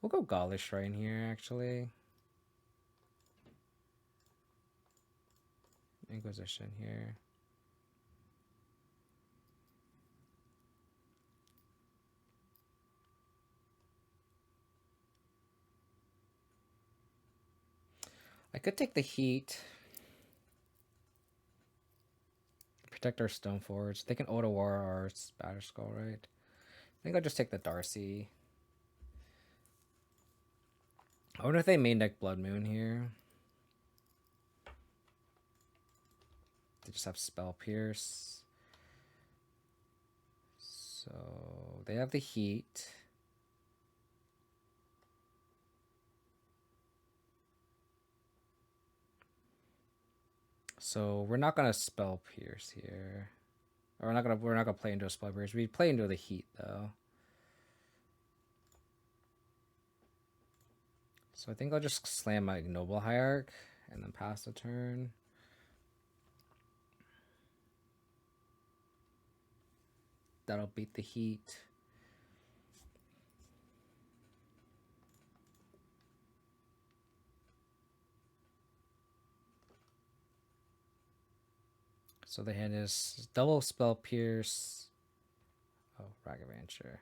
We'll go Gaulish Shrine here, actually. Inquisition here. I could take the Heat. Protect our Stone Forge. They can Auto War our Spatter Skull, right? I think I'll just take the Darcy. I wonder if they main deck Blood Moon here. They just have Spell Pierce. So they have the Heat. So we're not gonna Spell Pierce here. Or we're not gonna play into a Spell Pierce. We play into the Heat though. So I think I'll just slam my Ignoble Hiearch and then pass the turn. That'll beat the Heat. So the hand is double Spell Pierce. Oh, Ragavanture.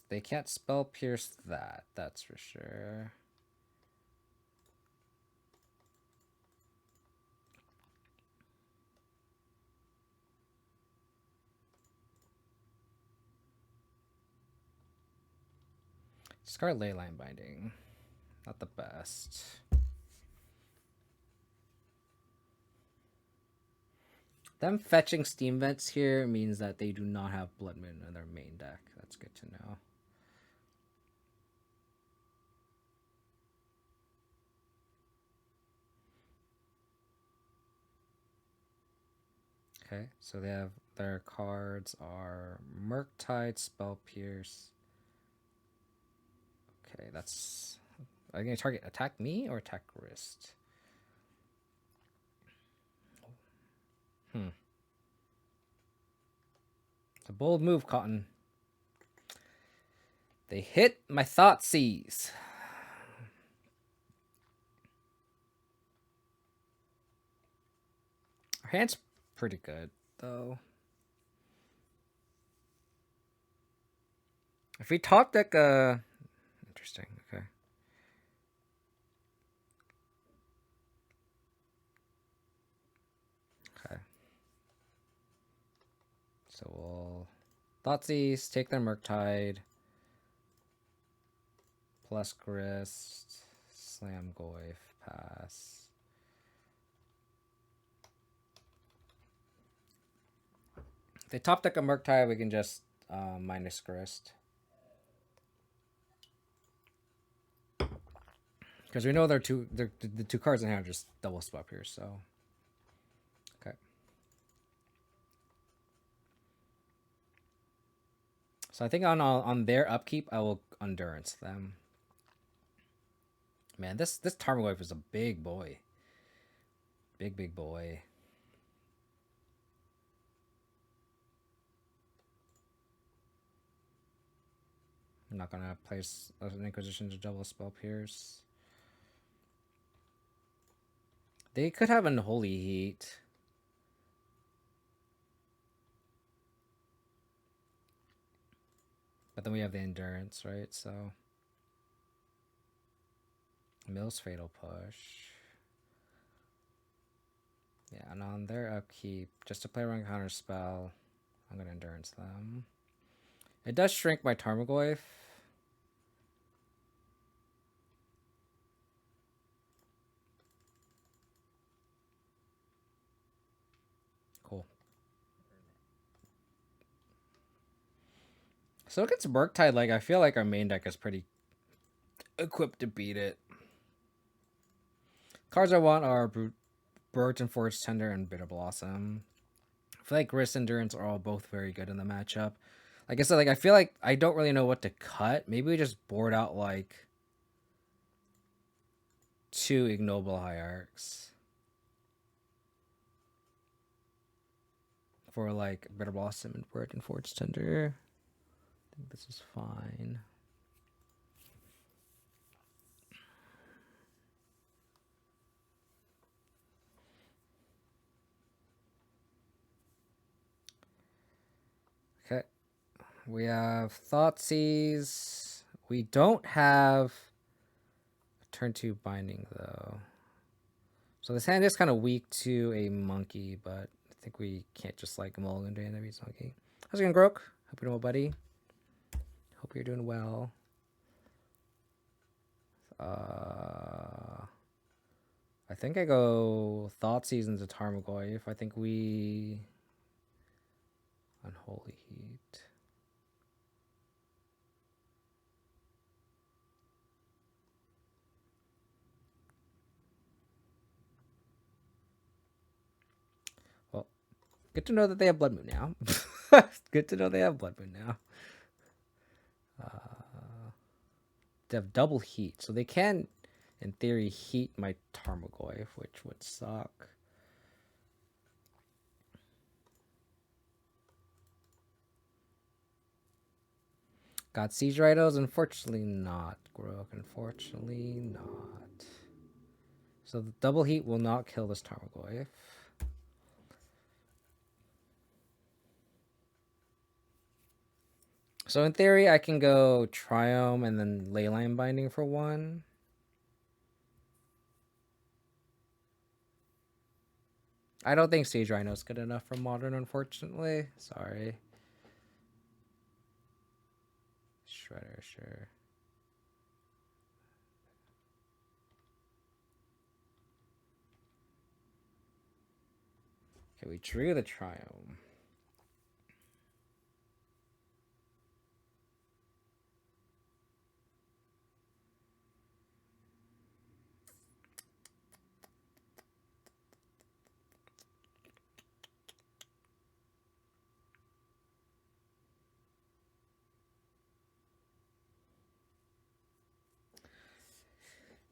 They can't Spell Pierce that, that's for sure. Discard Leyline Binding. Not the best. Them fetching Steam Vents here means that they do not have Blood Moon in their main deck. That's good to know. Okay, so they have their cards are Murktide, Spell Pierce. Okay, that's Are you gonna target attack me or attack wrist? It's a bold move, Cotton. They hit my Thoughtseize. Our hand's pretty good, though. If we top deck, interesting. Okay. Okay. So we'll Thoughtseize, take their Murktide, plus Grist, slam Goyf, pass. If they top deck a Murktide, we can just minus Grist. Because we know the two cards in hand are just double swap here, so. Okay. So I think on their upkeep, I will endurance them. Man, this Tarmogoyf is a big boy. Big boy. I'm not gonna place an Inquisition to double spell pierce. They could have Unholy Heat. But then we have the endurance, right? So Mill's Fatal Push. Yeah, and on their upkeep, just to play around counter spell, I'm gonna endurance them. It does shrink my Tarmogoyf. Cool. So against Murktide, like I feel like our main deck is pretty equipped to beat it. Cards I want are Burgeon Forge Tender and Bitter Blossom. I feel like Grist Endurance are all both very good in the matchup. Like I said, like I feel like I don't really know what to cut. Maybe we just board out like 2 Ignoble Hiearchs for like Bitter Blossom and Burgeon Forge Tender. I think this is fine. Okay. We have Thoughtseize. We don't have a turn 2 Binding, though. So this hand is kind of weak to a monkey, but I think we can't just like mulligan to the beast monkey. How's it going, Grok? Hope you're doing well, buddy. Hope you're doing well. I think I go Thoughtseize into Tarmogoyf. I think we Unholy Heat. Well, good to know that they have Blood Moon now. Good to know they have Blood Moon now. They have double heat, so they can, in theory, heat my Tarmogoyf, which would suck. Got Siege Rhinos? Unfortunately not, Grok. Unfortunately not. So the double heat will not kill this Tarmogoyf. So in theory, I can go Triome and then Leyline Binding for 1. I don't think Siege Rhino is good enough for Modern, unfortunately. Sorry. Shredder, sure. Okay, we drew the Triome.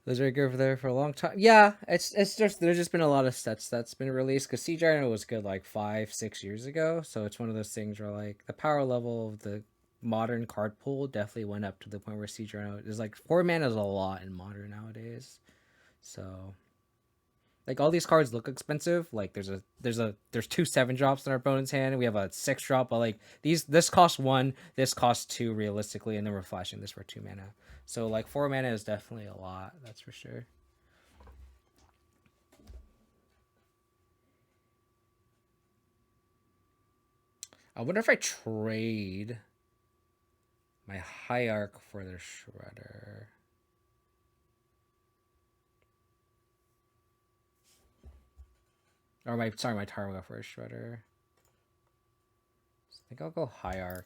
Those are good for there for a long time. Yeah, it's just there's just been a lot of sets that's been released because Siege Rhino was good like 5-6 years ago. So it's one of those things where like the power level of the modern card pool definitely went up to the point where Siege Rhino is like 4 mana is a lot in modern nowadays. So like all these cards look expensive. Like there's 2 7 drops in our opponent's hand. And we have a 6 drop, but like this costs 1, this costs 2 realistically, and then we're flashing this for 2 mana. So like 4 mana is definitely a lot. That's for sure. I wonder if I trade my Hiearch for the Shredder. Or my Tarmoga for a Shredder. I think I'll go Hiearch.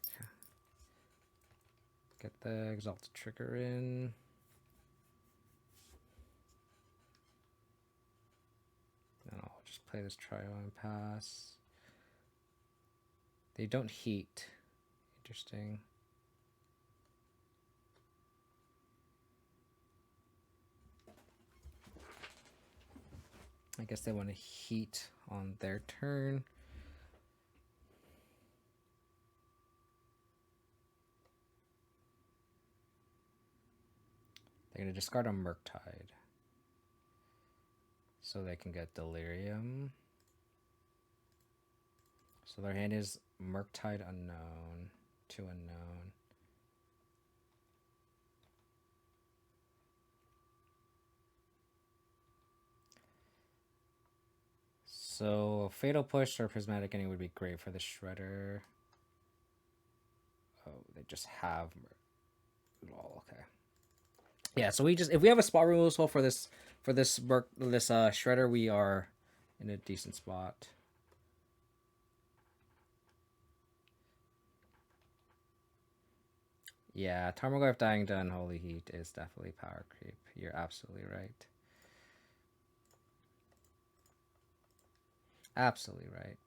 Get the Exalted Trigger in. And I'll just play this Triome Pass. They don't heat. Interesting. I guess they want to heat on their turn. They're going to discard a Murktide. So they can get Delirium. So their hand is Murktide Unknown. 2 unknown. So Fatal Push or Prismatic Ending would be great for the Shredder. Oh, they just have. Oh, okay. Yeah, so if we have a spot removal spell for this Shredder, we are in a decent spot. Yeah, Tarmogoyf Dying Done Holy Heat is definitely power creep. You're absolutely right. Absolutely right.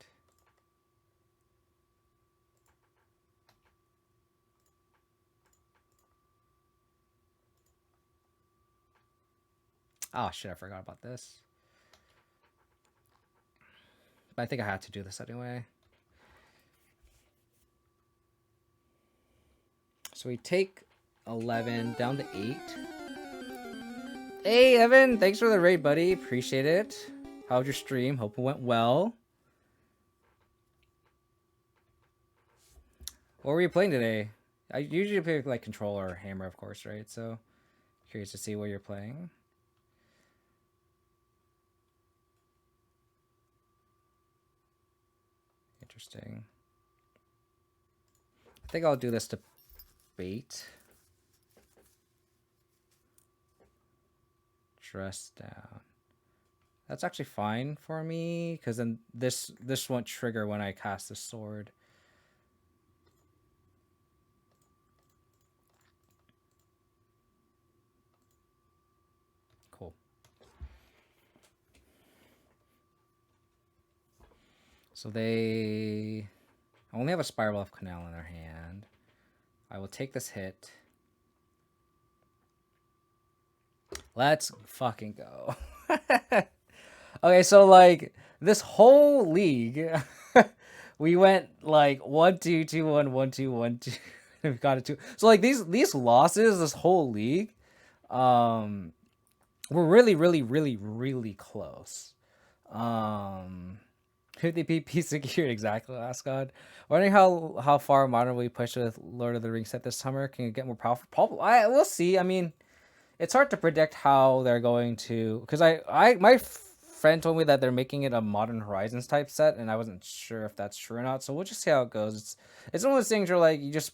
Oh shit, I forgot about this. But I think I had to do this anyway. So we take 11 down to 8. Hey Evan, thanks for the raid, buddy. Appreciate it. How was your stream? Hope it went well. What were you playing today? I usually play like Controller or Hammer, of course, right? So curious to see what you're playing. Interesting. I think I'll do this to bait. Dress down. That's actually fine for me because then this won't trigger when I cast the sword. Cool. So they only have a Spiral of Canal in their hand. I will take this hit. Let's fucking go. Okay, so like this whole league, we went like 1-2-2-1, 1-2-1-2. We've got it 2. So like these losses, this whole league, were really, really, really, really close. 50 PP secured exactly, last god. Wondering how far modern will we push with Lord of the Rings set this summer? Can it get more powerful? Probably. We'll see. I mean, it's hard to predict how they're going to, because my friend told me that they're making it a Modern Horizons type set, and I wasn't sure if that's true or not. So we'll just see how it goes. It's one of those things where like you just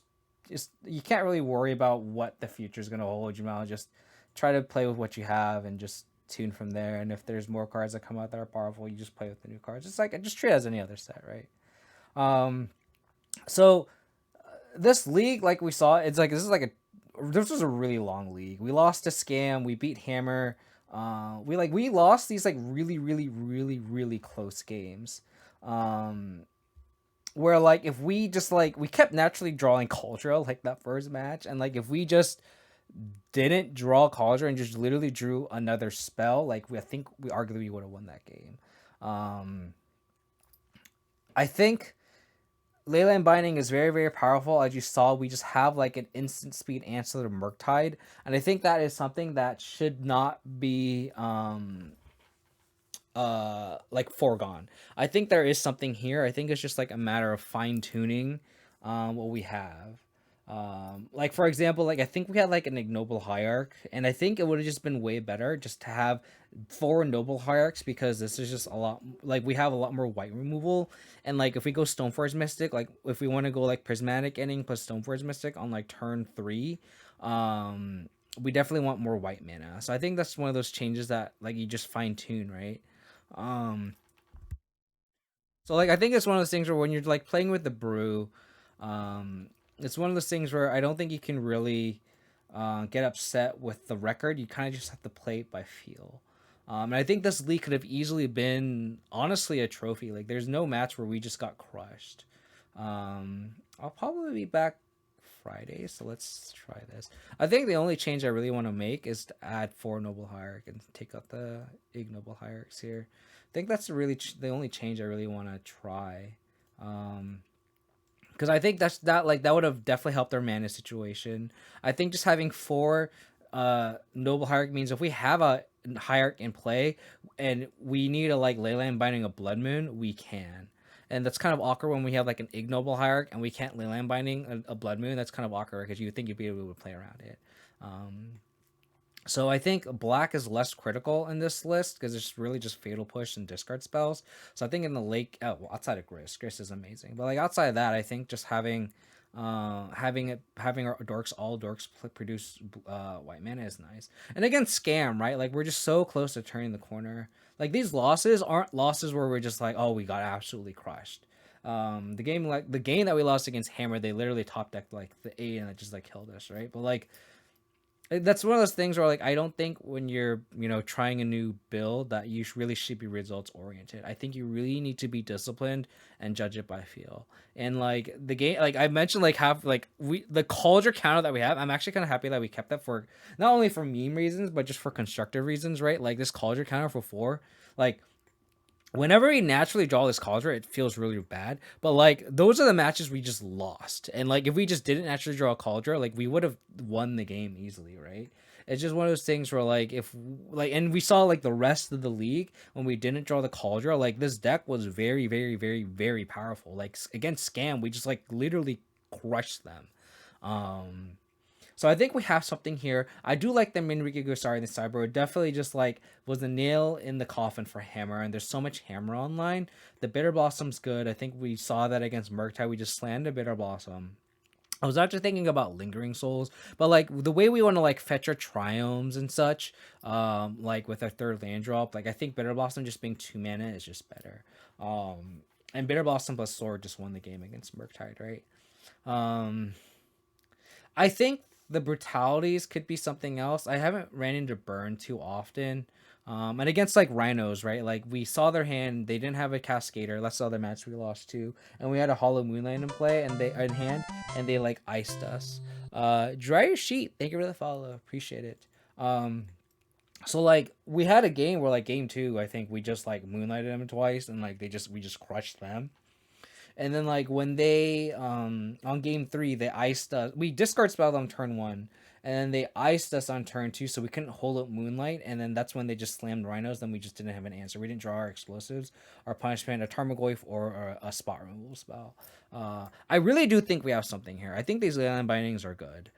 you can't really worry about what the future is going to hold. You know, just try to play with what you have and just tune from there. And if there's more cards that come out that are powerful, you just play with the new cards. It's like just treat it as any other set, right? So this league, like we saw, it's like this was a really long league. We lost to Scam, we beat Hammer. We lost these like really, really, really, really close games. Where like if we just like we kept naturally drawing Cultura like that first match, and like if we just didn't draw Cauldron and just literally drew another spell, like I think we arguably would have won that game. Um, I think Leyline Binding is very, very powerful. As you saw, we just have like an instant speed answer to Murktide. And I think that is something that should not be like foregone. I think there is something here. I think it's just like a matter of fine tuning what we have. Like for example, like I think we had like an ignoble hierarch, and I think it would have just been way better just to have four noble hierarchs, because this is just a lot, like we have a lot more white removal. And like if we go Stoneforge Mystic, like if we want to go like Prismatic Ending plus Stoneforge Mystic on like turn 3, we definitely want more white mana. So I think that's one of those changes that like you just fine tune, right? um so like I think it's one of those things where when you're like playing with the brew, um, it's one of those things where I don't think you can really get upset with the record. You kind of just have to play it by feel. And I think this league could have easily been honestly a trophy. Like there's no match where we just got crushed. I'll probably be back Friday, so let's try this. I think the only change I really want to make is to add four noble hierarch and take out the ignoble hierarchs here. I think that's really the only change I really want to try. Um, because I think that would have definitely helped our mana situation. I think just having four noble hierarch means if we have a hierarch in play and we need a like Leyline Binding a Blood Moon, we can. And that's kind of awkward when we have like an ignoble hierarch and we can't Leyline Binding a Blood Moon. That's kind of awkward because you would think you'd be able to play around it. Um, so I think black is less critical in this list because it's really just fatal push and discard spells. So I think in the lake, oh, well, outside of Gris is amazing. But like outside of that, I think just having our dorks, all dorks produce white mana is nice. And again, scam, right? Like we're just so close to turning the corner. Like these losses aren't losses where we're just like, oh, we got absolutely crushed. The game that we lost against Hammer, they literally top decked like the 8 and it just like killed us, right? But like that's one of those things where like I don't think when you're trying a new build that you really should be results oriented. I think you really need to be disciplined and judge it by feel. And like the game, like I mentioned, like have like we the cauldron counter that we have, I'm actually kind of happy that we kept that for not only for meme reasons but just for constructive reasons, right? Like this cauldron counter for 4, like whenever we naturally draw this cauldron, it feels really bad. But like those are the matches we just lost. And like if we just didn't actually draw a cauldron, like we would have won the game easily, right? It's just one of those things where like if like and we saw like the rest of the league when we didn't draw the cauldron, like this deck was very, very, very, very powerful. Like against Scam, we just like literally crushed them. Um so I think we have something here. I do like the manriki-gusari in the cyber. It definitely just like was a nail in the coffin for Hammer, and there's so much Hammer online. The Bitter Blossom's good. I think we saw that against Murktide. We just slammed a Bitter Blossom. I was actually thinking about Lingering Souls, but like the way we want to like fetch our Triomes and such, like with our third land drop, like I think Bitter Blossom just being 2 mana is just better. And Bitter Blossom plus Sword just won the game against Murktide, right? Um, I think the brutalities could be something else. I haven't ran into Burn too often. And against like Rhinos, right? Like we saw their hand, they didn't have a Cascader. That's the other match we lost to, and we had a Hollow Moonlight in play, and they in hand, and they like iced us. Dry your sheet. Thank you for the follow. Appreciate it. So like we had a game where like game 2, I think we just like moonlighted them twice, and like we just crushed them. And then like when they on game 3 they iced us. We discard spelled on turn 1, and then they iced us on turn 2, so we couldn't hold up Moonlight. And then that's when they just slammed Rhinos. Then we just didn't have an answer. We didn't draw our explosives, our punishment, a Tarmogoyf, or a spot removal spell. I really do think we have something here. I think these Leyline Bindings are good.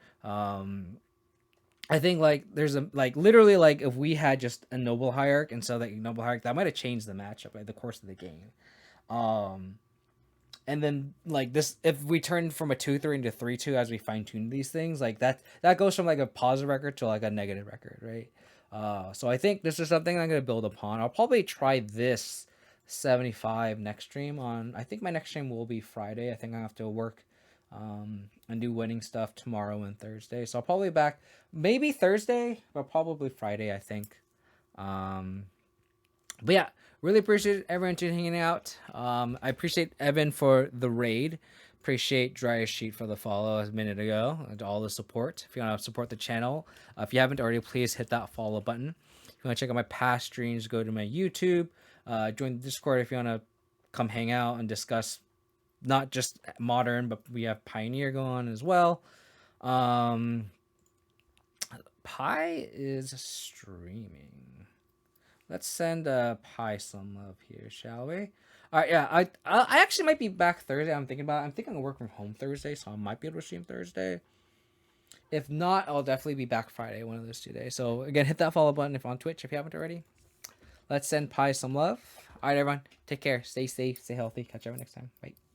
I think like there's a like literally like if we had just a noble hierarch instead of like noble hierarch, that might have changed the matchup by the course of the game. Um, and then like this, if we turn from a 2-3 into 3-2 as we fine tune these things, like that goes from like a positive record to like a negative record, right? So I think this is something I'm gonna build upon. I'll probably try this 75 next stream on. I think my next stream will be Friday. I think I have to work and do winning stuff tomorrow and Thursday. So I'll probably back maybe Thursday, but probably Friday, I think. Um, but yeah, really appreciate everyone hanging out. I appreciate Evan for the raid. Appreciate Dry Sheet for the follow a minute ago and all the support. If you want to support the channel, if you haven't already, please hit that follow button. If you want to check out my past streams, go to my YouTube. Join the Discord if you want to come hang out and discuss not just modern, but we have Pioneer going on as well. Pi is streaming. Let's send Pi some love here, shall we? All right, yeah. I actually might be back Thursday. I'm thinking about. I'm thinking I'll work from home Thursday, so I might be able to stream Thursday. If not, I'll definitely be back Friday, one of those 2 days. So again, hit that follow button if on Twitch if you haven't already. Let's send Pi some love. All right, everyone, take care. Stay safe. Stay healthy. Catch you next time. Bye.